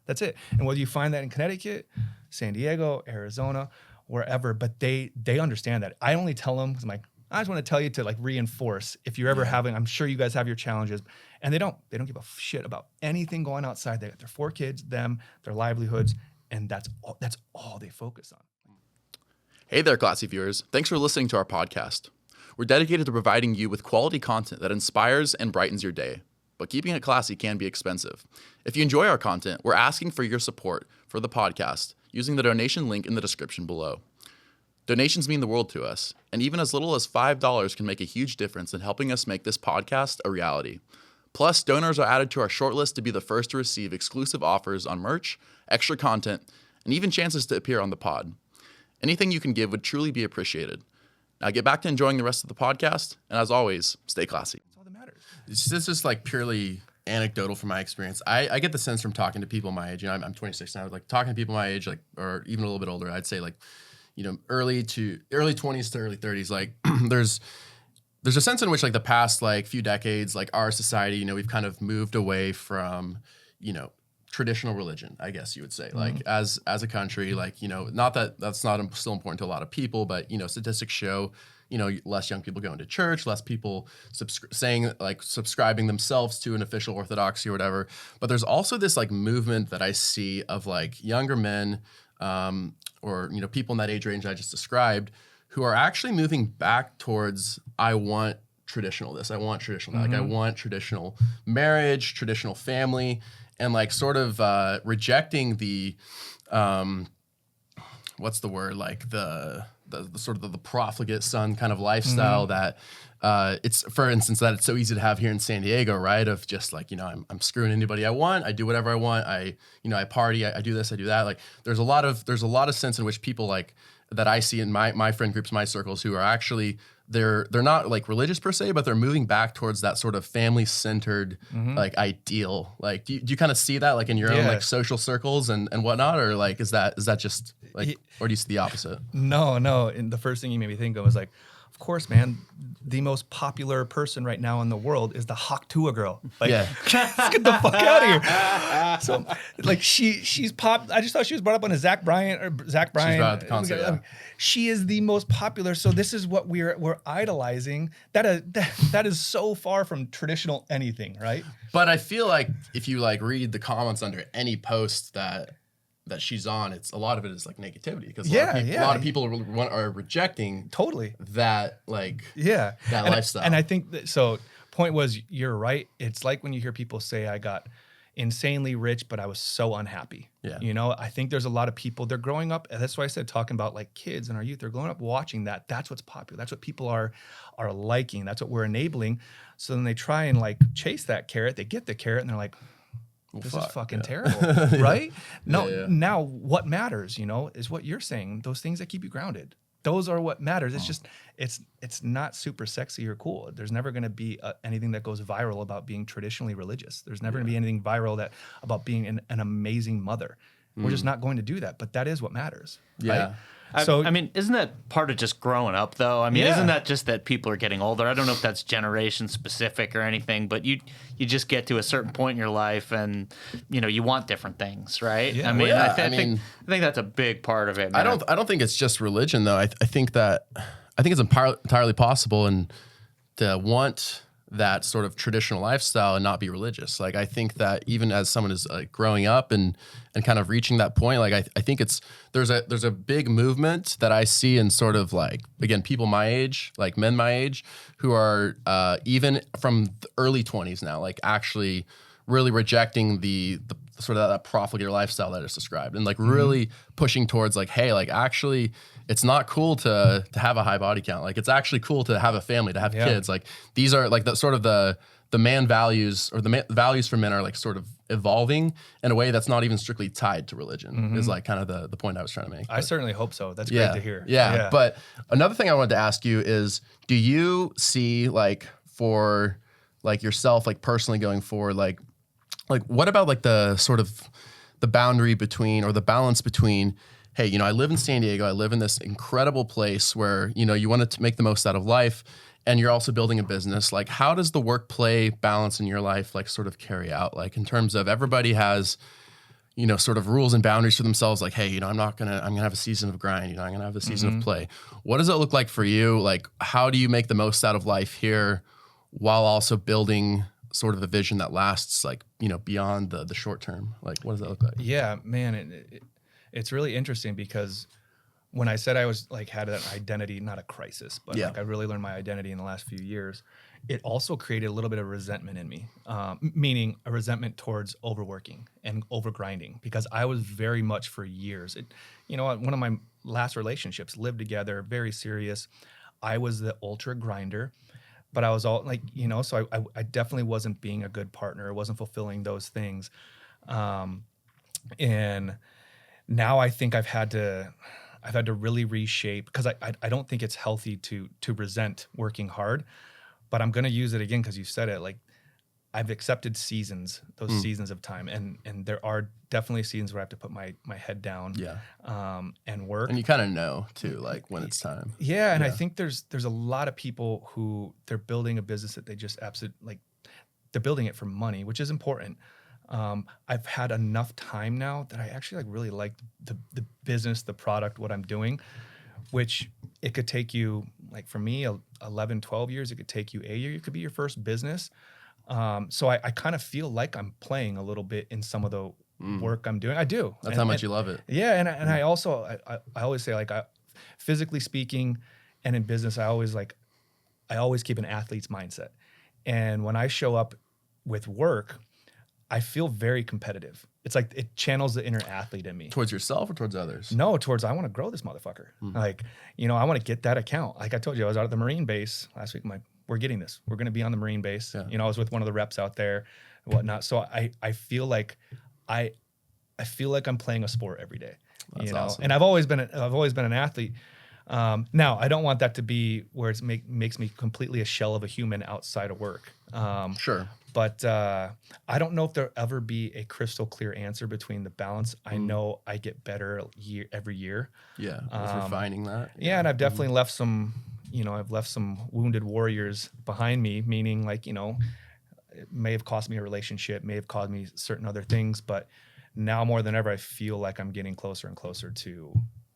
That's it. And whether you find that in Connecticut, San Diego, Arizona, wherever, but they understand that. I only tell them because I'm like, I just want to tell you to like reinforce if you're ever having, I'm sure you guys have your challenges, and they don't give a shit about anything going outside. They got their 4 kids, them, their livelihoods, and that's all they focus on. Hey there, classy viewers. Thanks for listening to our podcast. We're dedicated to providing you with quality content that inspires and brightens your day. But keeping it classy can be expensive. If you enjoy our content, we're asking for your support for the podcast using the donation link in the description below. Donations mean the world to us, and even as little as $5 can make a huge difference in helping us make this podcast a reality. Plus, donors are added to our shortlist to be the first to receive exclusive offers on merch, extra content, and even chances to appear on the pod. Anything you can give would truly be appreciated. Now get back to enjoying the rest of the podcast, and as always, stay classy. That's all that matters. This is like purely anecdotal from my experience. I get the sense from talking to people my age. You know, I'm 26 now. Like talking to people my age, like or even a little bit older, I'd say like, you know, early 20s to early 30s. Like there's a sense in which like the past like few decades, like our society, you know, we've kind of moved away from, you know, traditional religion, I guess you would say, like as a country, like, you know, not that that's not still important to a lot of people, but, you know, statistics show, you know, less young people going to church, less people subscribing themselves to an official orthodoxy or whatever. But there's also this like movement that I see of like younger men or, you know, people in that age range I just described who are actually moving back towards, I want traditional this, I want traditional that. Like I want traditional marriage, traditional family, and like sort of rejecting the what's the word, like the sort of the profligate son kind of lifestyle that it's, for instance, that it's so easy to have here in San Diego, right? Of just like, you know, I'm screwing anybody I want, I do whatever I want, I party, I do this, I do that. Like there's a lot of sense in which people like that I see in my friend groups, my circles, who are actually they're not like religious per se, but they're moving back towards that sort of family centered like ideal. Like do you kind of see that like in your own like social circles and whatnot, or like is that just like, or do you see the opposite? No. And the first thing you made me think of was like, of course, man, the most popular person right now in the world is the Haktua girl. Like, let's get the fuck out of here. So, like, she's pop. I just thought she was brought up on a Zach Bryan. She's brought up the concert, yeah. She is the most popular. So this is what we're idolizing. That is so far from traditional anything, right? But I feel like if you like read the comments under any post that she's on, it's a lot of it is like negativity because a lot of people are rejecting totally that like that lifestyle. And I think that, so point was, you're right. It's like when you hear people say I got insanely rich, but I was so unhappy. Yeah. You know, I think there's a lot of people, they're growing up, and that's why I said talking about like kids and our youth, they're growing up watching that. That's what's popular. That's what people are liking. That's what we're enabling. So then they try and like chase that carrot. They get the carrot and they're like, this is fucking terrible, right? No, now what matters, you know, is what you're saying. Those things that keep you grounded. Those are what matters. It's just, it's not super sexy or cool. There's never going to be anything that goes viral about being traditionally religious. There's never going to be anything viral about being an amazing mother. We're just not going to do that. But that is what matters. Yeah. Right? So I mean, isn't that part of just growing up, though? I mean, isn't that just that people are getting older? I don't know if that's generation specific or anything, but you just get to a certain point in your life, and you know you want different things, right? Yeah. I mean, I think that's a big part of it. Man. I don't think it's just religion though. I think it's entirely possible and to want that sort of traditional lifestyle and not be religious. Like I think that even as someone is like growing up and kind of reaching that point, like I think there's a big movement that I see in sort of like, again, people my age, like men my age, who are even from the early 20s now, like actually really rejecting the sort of that profligate lifestyle that is described and like really pushing towards like, hey, like actually it's not cool to have a high body count. Like it's actually cool to have a family, to have kids. Like these are like the sort of the man values or the values for men are like sort of evolving in a way that's not even strictly tied to religion is like kind of the point I was trying to make. I certainly hope so. That's great to hear. Yeah. But another thing I wanted to ask you is, do you see like for like yourself, like personally going forward, like what about like the sort of the boundary between or the balance between, hey, you know, I live in San Diego. I live in this incredible place where, you know, you want to make the most out of life and you're also building a business. Like, how does the work-play balance in your life, like, sort of carry out? Like, in terms of everybody has, you know, sort of rules and boundaries for themselves. Like, hey, you know, I'm going to have a season of grind. You know, I'm going to have a season of play. What does it look like for you? Like, how do you make the most out of life here while also building sort of a vision that lasts, like, you know, beyond the short term? Like, what does that look like? Yeah, man, it's really interesting because when I said I was like had an identity, not a crisis, but like I really learned my identity in the last few years, it also created a little bit of resentment in me, meaning a resentment towards overworking and overgrinding, because I was very much for years. You know, one of my last relationships, lived together, very serious. I was the ultra grinder, but I was all like, you know, so I definitely wasn't being a good partner. I wasn't fulfilling those things. And now I think I've had to really reshape, because I don't think it's healthy to resent working hard, but I'm going to use it again because you said it. Like, I've accepted seasons, those seasons of time, and there are definitely seasons where I have to put my head down, and work. And you kind of know too, like when it's time. Yeah, and I think there's a lot of people who they're building a business that they just absolutely like. They're building it for money, which is important. I've had enough time now that I actually like really like the business, the product, what I'm doing, which it could take you, like for me, 11, 12 years. It could take you a year. It could be your first business. So I kind of feel like I'm playing a little bit in some of the work I'm doing. I do. That's how much you love it. Yeah. And I also, I always say, like, physically speaking and in business, I always like, I always keep an athlete's mindset. And when I show up with work, I feel very competitive. It's like it channels the inner athlete in me. Towards yourself or towards others? No, towards I want to grow this motherfucker. Like, you know, I want to get that account. Like I told you, I was out at the Marine base last week. I'm like, we're getting this. We're going to be on the Marine base. Yeah. You know, I was with one of the reps out there and whatnot. So I feel like I feel like I'm playing a sport every day. That's you know, awesome. and I've always been an athlete. Now I don't want that to be where it makes me completely a shell of a human outside of work. Sure. But I don't know if there'll ever be a crystal clear answer between the balance. I know I get better every year. Yeah. With refining that. Yeah, and I've definitely left some, you know, I've left some wounded warriors behind me, meaning like, you know, it may have cost me a relationship, may have caused me certain other things, but now more than ever, I feel like I'm getting closer and closer to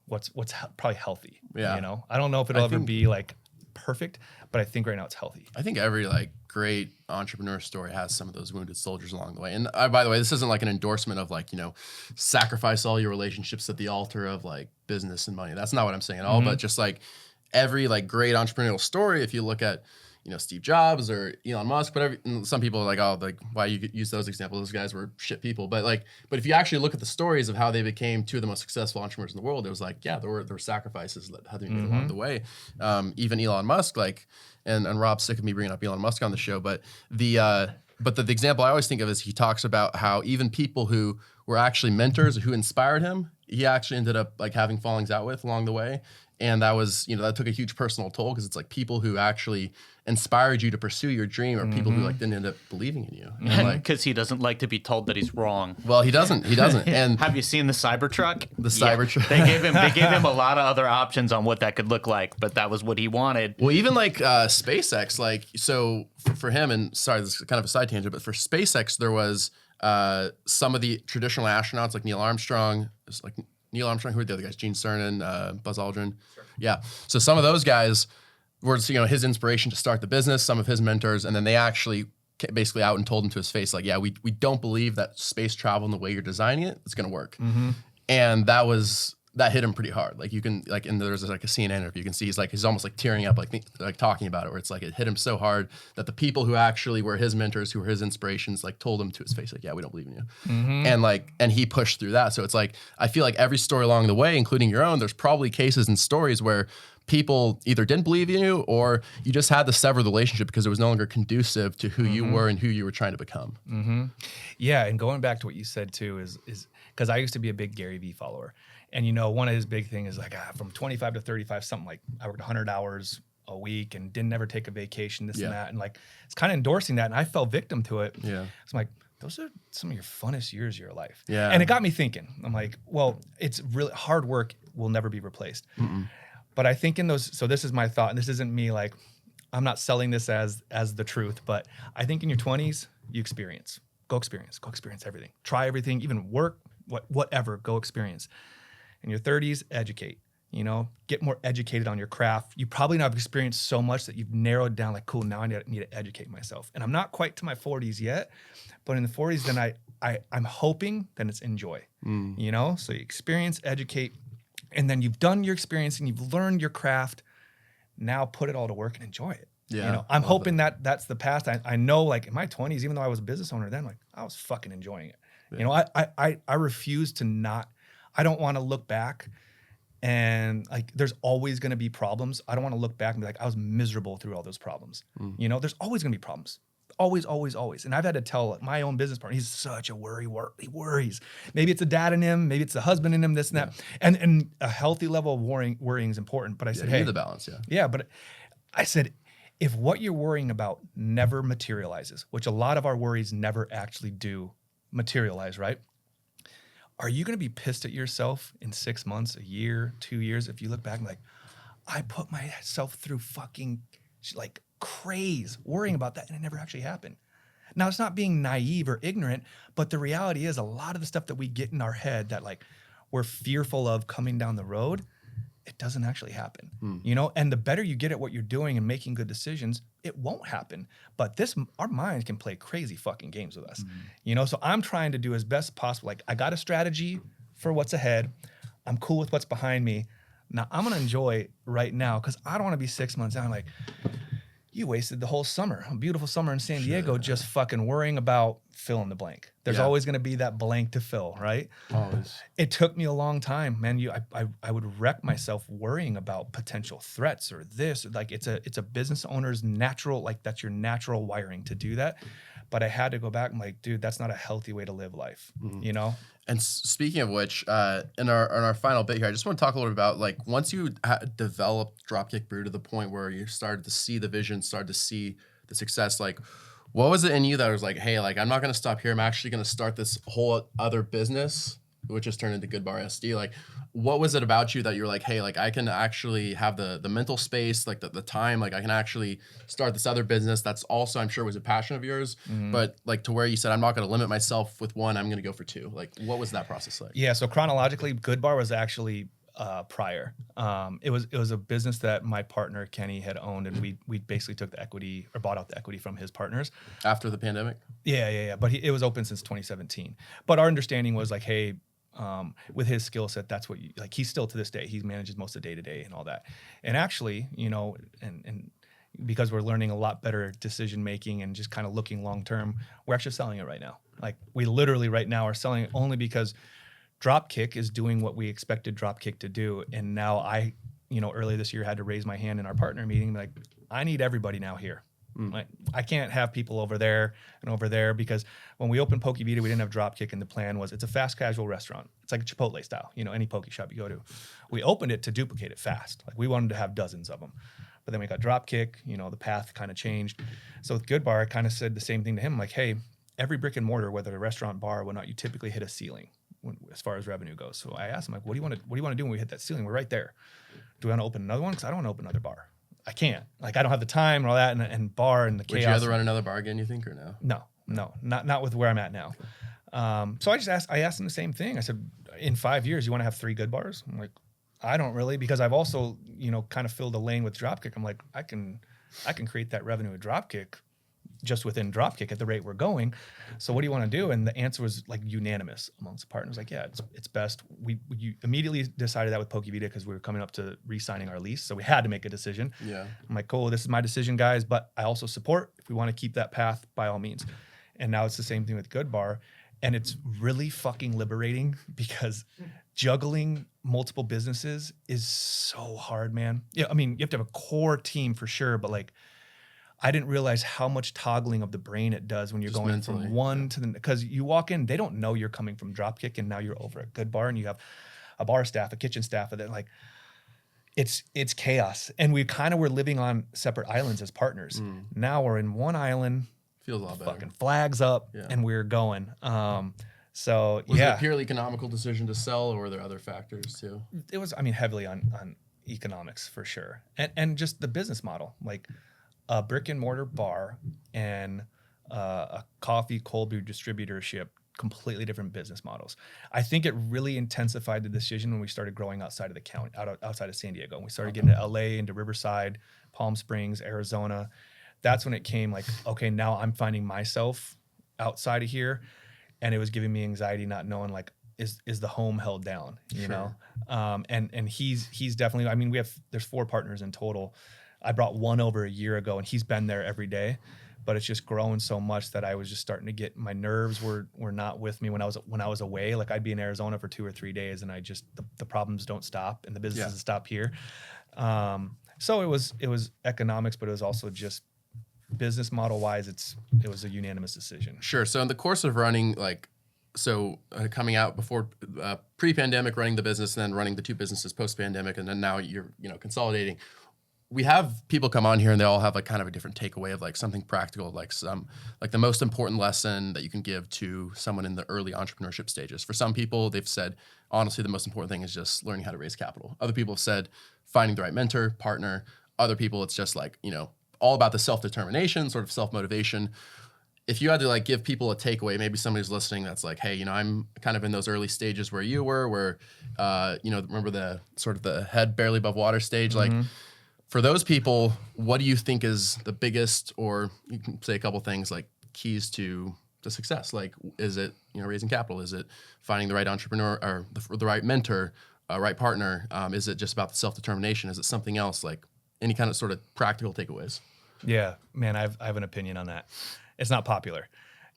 what's probably healthy. Yeah. You know, I don't know if it'll ever be like perfect, but I think right now it's healthy. I think every like great entrepreneur story has some of those wounded soldiers along the way. And by the way, this isn't like an endorsement of like, you know, sacrifice all your relationships at the altar of like business and money. That's not what I'm saying at all. But just like every like great entrepreneurial story, if you look at, you know, Steve Jobs or Elon Musk, whatever. And some people are like, oh, like why you use those examples? Those guys were shit people. But if you actually look at the stories of how they became two of the most successful entrepreneurs in the world, it was like, yeah, there were sacrifices that had to be made along the way. Even Elon Musk, like, and Rob's sick of me bringing up Elon Musk on the show, but the example I always think of is he talks about how even people who were actually mentors who inspired him, he actually ended up like having fallings out with along the way. And that was, you know, that took a huge personal toll because it's like people who actually inspired you to pursue your dream or people who like didn't end up believing in you. Because he doesn't like to be told that he's wrong. Well, he doesn't. And Have you seen the Cybertruck? The Cybertruck. They gave him a lot of other options on what that could look like, but that was what he wanted. well, even like SpaceX, like, so for him, and sorry, this is kind of a side tangent, but for SpaceX, there was some of the traditional astronauts like Neil Armstrong, who are the other guys? Gene Cernan, Buzz Aldrin. Sure. Yeah. So some of those guys were, you know, his inspiration to start the business, some of his mentors, and then they actually basically out and told him to his face, like, yeah, we don't believe that space travel and the way you're designing it, it's going to work. And that hit him pretty hard. Like you can like, and there's like a CNN interview, you can see he's almost like tearing up, like talking about it, where it's like it hit him so hard that the people who actually were his mentors, who were his inspirations, like told him to his face, like, yeah, we don't believe in you. And he pushed through that. So it's like, I feel like every story along the way, including your own, there's probably cases and stories where people either didn't believe in you or you just had to sever the relationship because it was no longer conducive to who you were and who you were trying to become. Yeah. And going back to what you said too, is because I used to be a big Gary Vee follower. And, you know, one of his big things is like from 25 to 35, something like I worked 100 hours a week and didn't ever take a vacation, this and that. And like, it's kind of endorsing that. And I fell victim to it. Yeah. So I'm like, those are some of your funnest years of your life. Yeah. And it got me thinking. I'm like, well, it's really hard work will never be replaced. But I think in those, so this is my thought, and this isn't me like, I'm not selling this as the truth, but I think in your 20s, you experience. Go experience everything. Try everything, even work, whatever, go experience. In your 30s, educate, you know, get more educated on your craft. You probably not have experienced so much that you've narrowed down like, cool, now I need to educate myself. And I'm not quite to my 40s yet, but in the 40s, then I'm hoping then it's enjoy, you know? So you experience, educate, and then you've done your experience and you've learned your craft. Now put it all to work and enjoy it. Yeah, you know, I'm hoping that's the past. I know like in my 20s, even though I was a business owner then, like I was fucking enjoying it. Yeah. You know, I refuse to not. I don't want to look back and like there's always going to be problems. I don't want to look back and be like, I was miserable through all those problems. You know, there's always going to be problems. Always, always, always. And I've had to tell my own business partner, he's such a he worries. Maybe it's a dad in him, maybe it's a husband in him, this and that. And a healthy level of worrying is important. But I said, hey, the balance, Yeah, but I said, if what you're worrying about never materializes, which a lot of our worries never actually do materialize, right? Are you going to be pissed at yourself in 6 months, a year, 2 years, if you look back and like, I put myself through fucking like craze worrying about that and it never actually happened. Now, it's not being naive or ignorant, but the reality is a lot of the stuff that we get in our head that like we're fearful of coming down the road, it doesn't actually happen, you know? And the better you get at what you're doing and making good decisions, it won't happen. But our minds can play crazy fucking games with us, you know? So I'm trying to do as best possible. Like I got a strategy for what's ahead. I'm cool with what's behind me. Now I'm going to enjoy right now because I don't want to be 6 months down like, you wasted the whole summer, a beautiful summer in San Diego, just fucking worrying about fill in the blank. There's always going to be that blank to fill, right? Always. It took me a long time, man. I would wreck myself worrying about potential threats or this. Like it's a business owner's natural, like that's your natural wiring to do that. But I had to go back and like, dude, that's not a healthy way to live life, you know? And speaking of which, in our final bit here, I just want to talk a little bit about like once you developed Dropkick Brew to the point where you started to see the vision, started to see the success, like what was it in you that was like, hey, like I'm not going to stop here. I'm actually going to start this whole other business, which has turned into Good Bar SD. Like, what was it about you that you were like, hey, like I can actually have the mental space, like the time, like I can actually start this other business that's also, I'm sure, was a passion of yours, but like to where you said, I'm not going to limit myself with one, I'm going to go for two. Like, what was that process like? Yeah. So chronologically, Good Bar was actually prior. It was a business that my partner Kenny had owned, and we basically took the equity or bought out the equity from his partners After the pandemic? Yeah. But it was open since 2017. But our understanding was like, hey, with his skill set, that's what like he's still to this day, he manages most of day to day and all that. And actually, you know, and because we're learning a lot better decision making and just kind of looking long term, we're actually selling it right now. Like we literally right now are selling it only because Dropkick is doing what we expected Dropkick to do. And now I, you know, earlier this year had to raise my hand in our partner meeting, like I need everybody now here. Like I can't have people over there and over there, because when we opened Poke Vita, we didn't have Dropkick, and the plan was it's a fast casual restaurant. It's like a Chipotle style, you know, any poke shop you go to. We opened it to duplicate it fast. Like we wanted to have dozens of them. But then we got Dropkick, you know, the path kind of changed. So with Good Bar, I kind of said the same thing to him, like, hey, every brick and mortar, whether a restaurant, bar, or whatnot, you typically hit a ceiling as far as revenue goes. So I asked him, like, what do you want to do when we hit that ceiling? We're right there. Do we want to open another one? Because I don't want to open another bar. I can't. Like, I don't have the time and all that, and bar and the chaos. Would you rather run another bar again, you think, or no? No, not with where I'm at now. So I asked him the same thing. I said, in 5 years, you want to have 3 good bars? I'm like, I don't really, because I've also, you know, kind of filled a lane with Dropkick. I'm like, I can create that revenue with Dropkick just within Dropkick at the rate we're going. So what do you want to do? And the answer was like unanimous amongst the partners. Like, yeah, it's best. We immediately decided that with Poke Vita because we were coming up to re-signing our lease. So we had to make a decision. Yeah. I'm like, cool, this is my decision, guys, but I also support if we want to keep that path, by all means. And now it's the same thing with Good Bar. And it's really fucking liberating because juggling multiple businesses is so hard, man. Yeah, I mean, you have to have a core team for sure, but like, I didn't realize how much toggling of the brain it does when you're just going mentally, from one to the, because you walk in, they don't know you're coming from Dropkick, and now you're over at Good Bar and you have a bar staff, a kitchen staff, and then like it's chaos. And we kind of were living on separate islands as partners. Now we're in one island. Feels a lot better. Fucking flags up, and we're going. So was it a purely economical decision to sell, or were there other factors too? It was, I mean, heavily on economics for sure, and just the business model, like a brick and mortar bar and a coffee cold brew distributorship, completely different business models. I think it really intensified the decision when we started growing outside of the county, outside of San Diego. And we started getting to LA, into Riverside, Palm Springs, Arizona. That's when it came like, okay, now I'm finding myself outside of here. And it was giving me anxiety not knowing like, is the home held down, you know? And he's definitely, I mean, there's 4 partners in total. I brought one over a year ago, and he's been there every day, but it's just growing so much that I was just starting to get, my nerves were not with me when I was away. Like I'd be in Arizona for 2 or 3 days, and I just, the problems don't stop and the business doesn't stop here. So it was economics, but it was also just business model wise. It was a unanimous decision. Sure. So in the course of running, like, coming out before pre-pandemic, running the business, and then running the 2 businesses post-pandemic, and then now you're, you know, consolidating. We have people come on here and they all have like kind of a different takeaway of like something practical, like the most important lesson that you can give to someone in the early entrepreneurship stages. For some people, they've said, honestly, the most important thing is just learning how to raise capital. Other people have said finding the right mentor, partner. Other people, it's just like, you know, all about the self-determination, sort of self-motivation. If you had to like give people a takeaway, maybe somebody's listening that's like, hey, you know, I'm kind of in those early stages where you were, where, you know, remember the sort of the head barely above water stage, like. For those people, what do you think is the biggest, or you can say a couple things like keys to success? Like, is it, you know, raising capital? Is it finding the right entrepreneur or the right mentor, right partner? Is it just about the self-determination? Is it something else? Like any kind of sort of practical takeaways? Yeah, man, I have an opinion on that. It's not popular.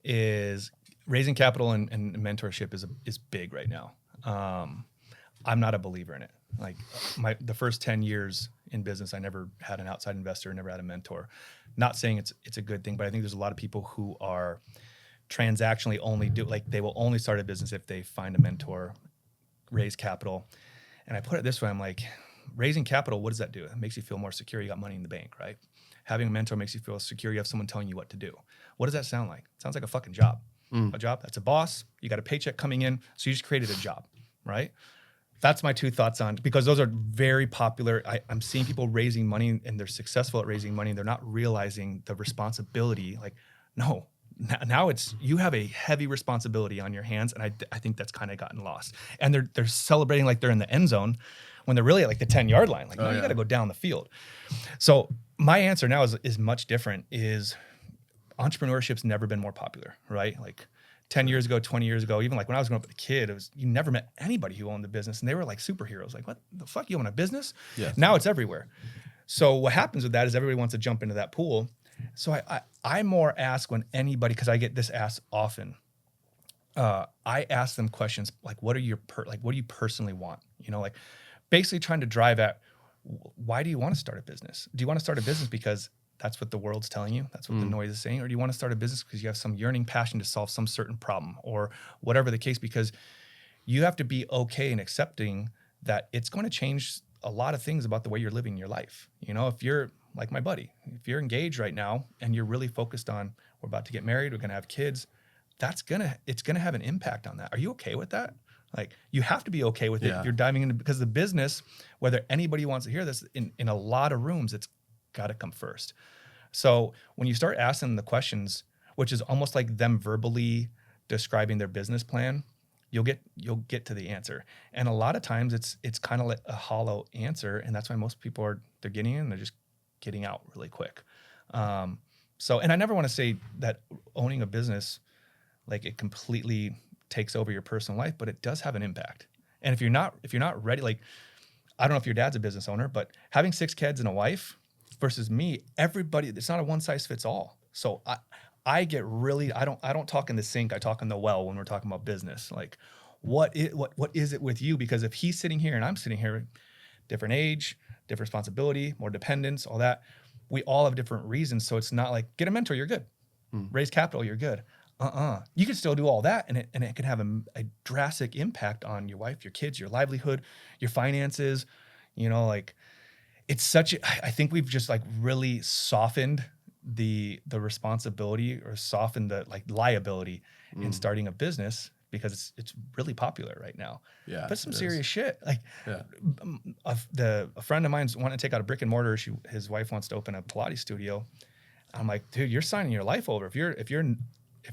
Is raising capital and mentorship is big right now. I'm not a believer in it. Like the first 10 years in business, I never had an outside investor, never had a mentor. Not saying it's a good thing, but I think there's a lot of people who are transactionally only they will only start a business if they find a mentor, raise capital. And I put it this way, I'm like, raising capital, what does that do? It makes you feel more secure. You got money in the bank, right? Having a mentor makes you feel secure. You have someone telling you what to do. What does that sound like? It sounds like a fucking job. A job, that's a boss. You got a paycheck coming in. So you just created a job, right? That's my 2 thoughts on, because those are very popular. I'm seeing people raising money and they're successful at raising money. They're not realizing the responsibility. Like, no, now it's, you have a heavy responsibility on your hands. And I think that's kind of gotten lost. And they're celebrating like they're in the end zone when they're really at like the 10-yard line. Like, no, you got to go down the field. So my answer now is much different. Is entrepreneurship's never been more popular, right? Like 10 years ago, 20 years ago, even like when I was growing up as a kid, you never met anybody who owned a business and they were like superheroes. Like, what the fuck, you own a business? Yeah. Now it's everywhere. So what happens with that is everybody wants to jump into that pool. So I more ask when anybody, because I get this asked often, I ask them questions like, what do you personally want? You know, like basically trying to drive at, why do you want to start a business? Do you want to start a business because that's what the world's telling you? That's what the noise is saying? Or do you want to start a business because you have some yearning passion to solve some certain problem or whatever the case? Because you have to be okay in accepting that it's going to change a lot of things about the way you're living your life. You know, if you're like my buddy, if you're engaged right now and you're really focused on, we're about to get married, we're going to have kids, it's going to have an impact on that. Are you okay with that? Like, you have to be okay with it if you're diving into, because the business, whether anybody wants to hear this, in a lot of rooms, it's got to come first. So when you start asking the questions, which is almost like them verbally describing their business plan, you'll get to the answer. And a lot of times it's kind of like a hollow answer, and that's why most people they're getting in, they're just getting out really quick. So, and I never want to say that owning a business, like, it completely takes over your personal life, but it does have an impact. And if you're not ready, like, I don't know if your dad's a business owner, but having 6 kids and a wife versus me, everybody, it's not a one size fits all. So I get really, I don't talk in the sink, I talk in the well when we're talking about business. Like, what is it with you? Because if he's sitting here and I'm sitting here, different age, different responsibility, more dependence, all that, we all have different reasons. So it's not like, get a mentor, you're good. Raise capital, you're good. You can still do all that, and it can have a drastic impact on your wife, your kids, your livelihood, your finances. You know, like, it's such I think we've just like really softened the responsibility, or softened the like liability in starting a business, because it's really popular right now. Yeah, but some serious shit. Like, yeah. A friend of mine's wanting to take out a brick and mortar. His wife wants to open a Pilates studio. I'm like, dude, you're signing your life over. If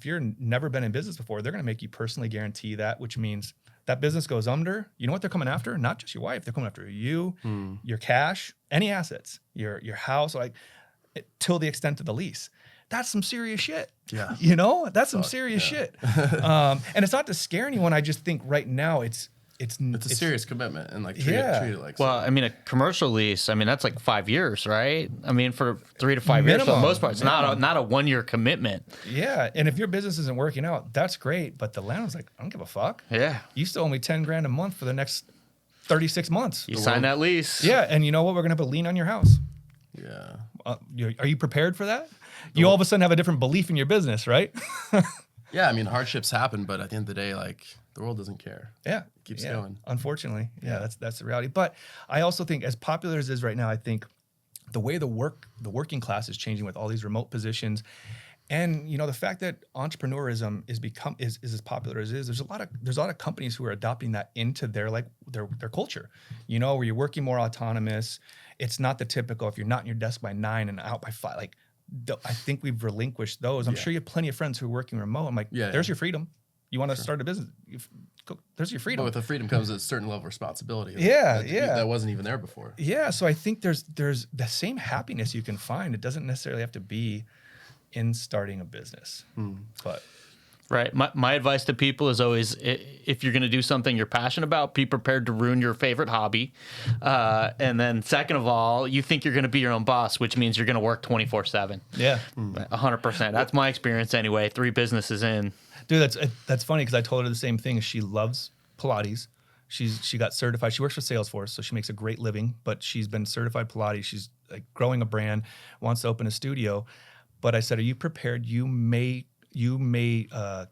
you're never been in business before, they're going to make you personally guarantee that, which means that business goes under. You know what they're coming after? Not just your wife. They're coming after you, your cash, any assets, your house, like, till the extent of the lease. That's some serious shit. Yeah. You know, that's some serious shit. And it's not to scare anyone. I just think right now it's a serious commitment, and like treat it like. Well, I mean, a commercial lease, I mean, that's like 5 years, right? I mean, for 3 to 5 years for the most part, it's not a 1-year commitment. Yeah, and if your business isn't working out, that's great. But the landlord's like, I don't give a fuck. Yeah, you still owe me $10,000 a month for the next 36 months. You sign that lease. Yeah, and you know what? We're gonna have a lien on your house. Yeah. Are you prepared for that? You all of a sudden have a different belief in your business, right? Yeah, I mean, hardships happen, but at the end of the day, like, the world doesn't care. Yeah. It keeps going. Unfortunately. Yeah, that's the reality. But I also think, as popular as it is right now, I think the way the working class is changing with all these remote positions, and, you know, the fact that entrepreneurism is as popular as it is, there's a lot of companies who are adopting that into their culture, you know, where you're working more autonomous. It's not the typical, if you're not in your desk by 9 and out by 5, like, I think we've relinquished those. I'm sure you have plenty of friends who are working remote. I'm like, there's your freedom. You want to start a business? There's your freedom. But with the freedom comes a certain level of responsibility. That wasn't even there before. Yeah. So I think there's the same happiness you can find. It doesn't necessarily have to be in starting a business. But Right. My advice to people is always, if you're going to do something you're passionate about, be prepared to ruin your favorite hobby. And then second of all, you think you're going to be your own boss, which means you're going to work 24/7. Yeah. 100%. That's my experience anyway. 3 businesses in. Dude, that's funny because I told her the same thing. She loves Pilates. She got certified. She works for Salesforce, so she makes a great living, but she's been certified Pilates. She's like growing a brand, wants to open a studio. But I said, are you prepared? You may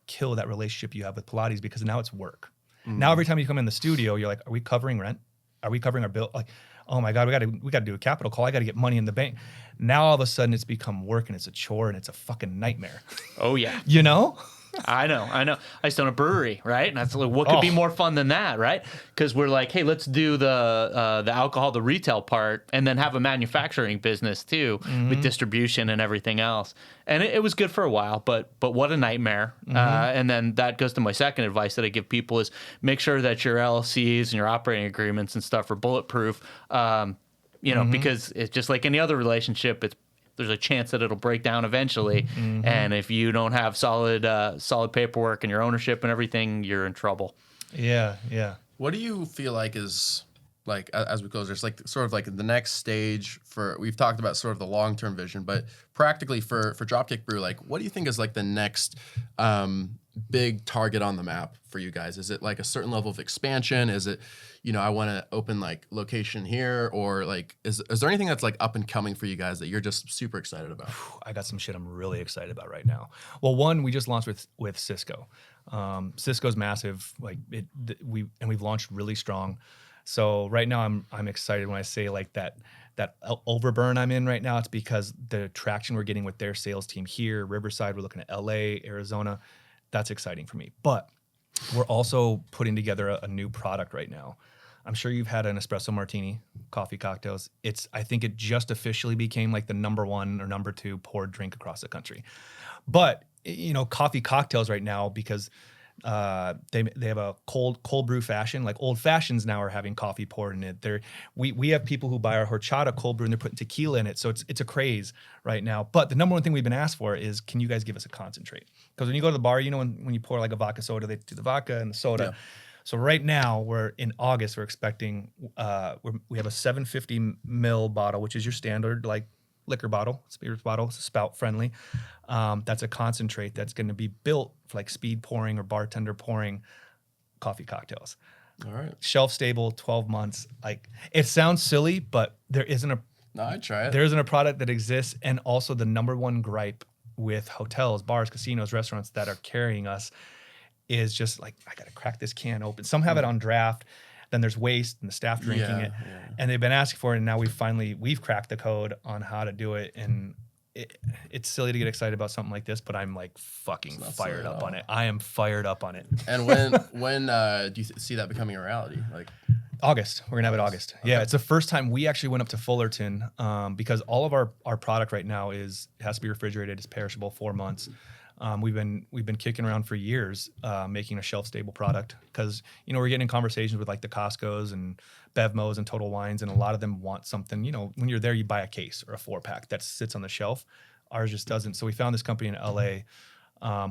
kill that relationship you have with Pilates because now it's work. Now every time you come in the studio, you're like, are we covering rent? Are we covering our bill? Like, oh my God, we got to do a capital call. I got to get money in the bank. Now all of a sudden it's become work and it's a chore and it's a fucking nightmare. Oh yeah. You know? I know. I used to own a brewery, right? And that's like, what could be more fun than that, right? Because we're like, hey, let's do the alcohol, the retail part, and then have a manufacturing business too with distribution and everything else. And it was good for a while, but what a nightmare. And then that goes to my second advice that I give people is make sure that your LLCs and your operating agreements and stuff are bulletproof. Because it's just like any other relationship, there's a chance that it'll break down eventually. And if you don't have solid paperwork and your ownership and everything, you're in trouble. Yeah. What do you feel like is like, as we close, there's like sort of like the next stage we've talked about sort of the long-term vision, but practically for Dropkick Brew, like what do you think is like the next big target on the map for you guys? Is it like a certain level of expansion? Is it, I want to open like location here, or like, is there anything that's like up and coming for you guys that you're just super excited about? I got some shit I'm really excited about right now. Well, one, we just launched with Cisco. Cisco's massive. Like we've launched really strong. So right now I'm excited when I say like that overburn I'm in right now. It's because the traction we're getting with their sales team here, Riverside, we're looking at LA, Arizona. That's exciting for me. But we're also putting together a new product right now. I'm sure you've had an espresso martini, coffee cocktails. I think it just officially became like the number 1 or number 2 poured drink across the country. But coffee cocktails right now, because they have a cold brew fashion. Like old fashions now are having coffee poured in it. We have people who buy our horchata cold brew and they're putting tequila in it. So it's a craze right now. But the number 1 thing we've been asked for is, can you guys give us a concentrate? Because when you go to the bar, when you pour like a vodka soda, they do the vodka and the soda. Yeah. So right now we're in August. We're expecting we have a 750 ml bottle, which is your standard like liquor bottle, spirits bottle, spout friendly. That's a concentrate that's going to be built for like speed pouring or bartender pouring coffee cocktails. All right. Shelf stable, 12 months. Like it sounds silly, but there isn't I'd try it. There isn't a product that exists. And also the number 1 gripe with hotels, bars, casinos, restaurants that are carrying us is just like, I got to crack this can open. Some have it on draft. Then there's waste and the staff drinking it. Yeah. And they've been asking for it. And now we've cracked the code on how to do it. And it's silly to get excited about something like this, but I'm like fucking fired up on it. I am fired up on it. And when do you see that becoming a reality? Like August. We're gonna have it August. Okay. Yeah, it's the first time we actually went up to Fullerton because all of our product right now has to be refrigerated. It's perishable, 4 months. We've been kicking around for years making a shelf stable product because we're getting in conversations with like the Costco's and Bevmos and Total Wines, and a lot of them want something. When you're there, you buy a case or a 4-pack that sits on the shelf. Ours just doesn't. So we found this company in LA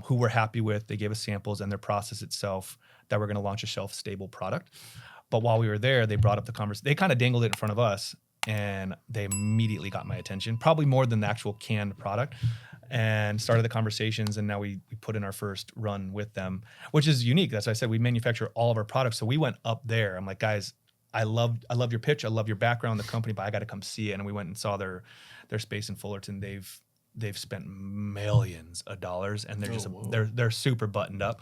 who we're happy with. They gave us samples and their process itself that we're going to launch a shelf stable product. But while we were there, they brought up the conversation. They kind of dangled it in front of us, and they immediately got my attention, probably more than the actual canned product. And started the conversations, and now we put in our first run with them, which is unique. That's why I said we manufacture all of our products. So we went up there. I'm like, guys, I love your pitch. I love your background, the company, but I got to come see it. And we went and saw their space in Fullerton. They've spent millions of dollars, and they're super buttoned up.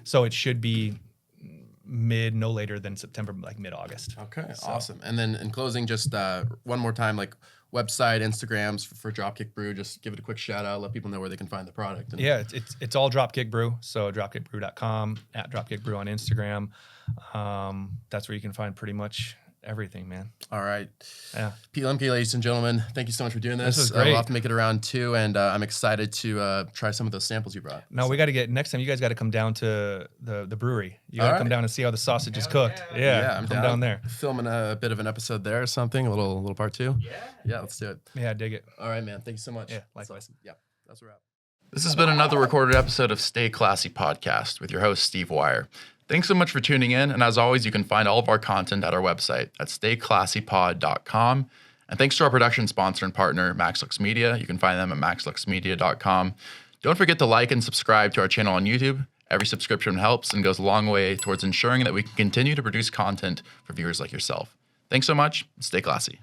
So it should be no later than September, like mid-August. Okay, so. Awesome. And then in closing, just one more time, like website, Instagrams for Dropkick Brew. Just give it a quick shout out. Let people know where they can find the product. Yeah, it's all Dropkick Brew. So dropkickbrew.com, at Dropkick Brew on Instagram. That's where you can find pretty much everything, man. All right. Yeah. Pete Lemke, ladies and gentlemen, thank you so much for doing this. This is great. We'll have to make it around 2, and I'm excited to try some of those samples you brought. No, we got to get next time. You guys got to come down to the brewery. You got to come down and see how the sausage is cooked. Yeah, I'm down there. Filming a bit of an episode there or something, a little part 2. Yeah, let's do it. Yeah, dig it. All right, man. Thank you so much. Yeah, likewise. Yeah, that's a wrap. This has been another recorded episode of Stay Classy Podcast with your host, Steve Wire. Thanks so much for tuning in. And as always, you can find all of our content at our website at stayclassypod.com. And thanks to our production sponsor and partner, MaxLux Media. You can find them at maxluxmedia.com. Don't forget to like and subscribe to our channel on YouTube. Every subscription helps and goes a long way towards ensuring that we can continue to produce content for viewers like yourself. Thanks so much. Stay classy.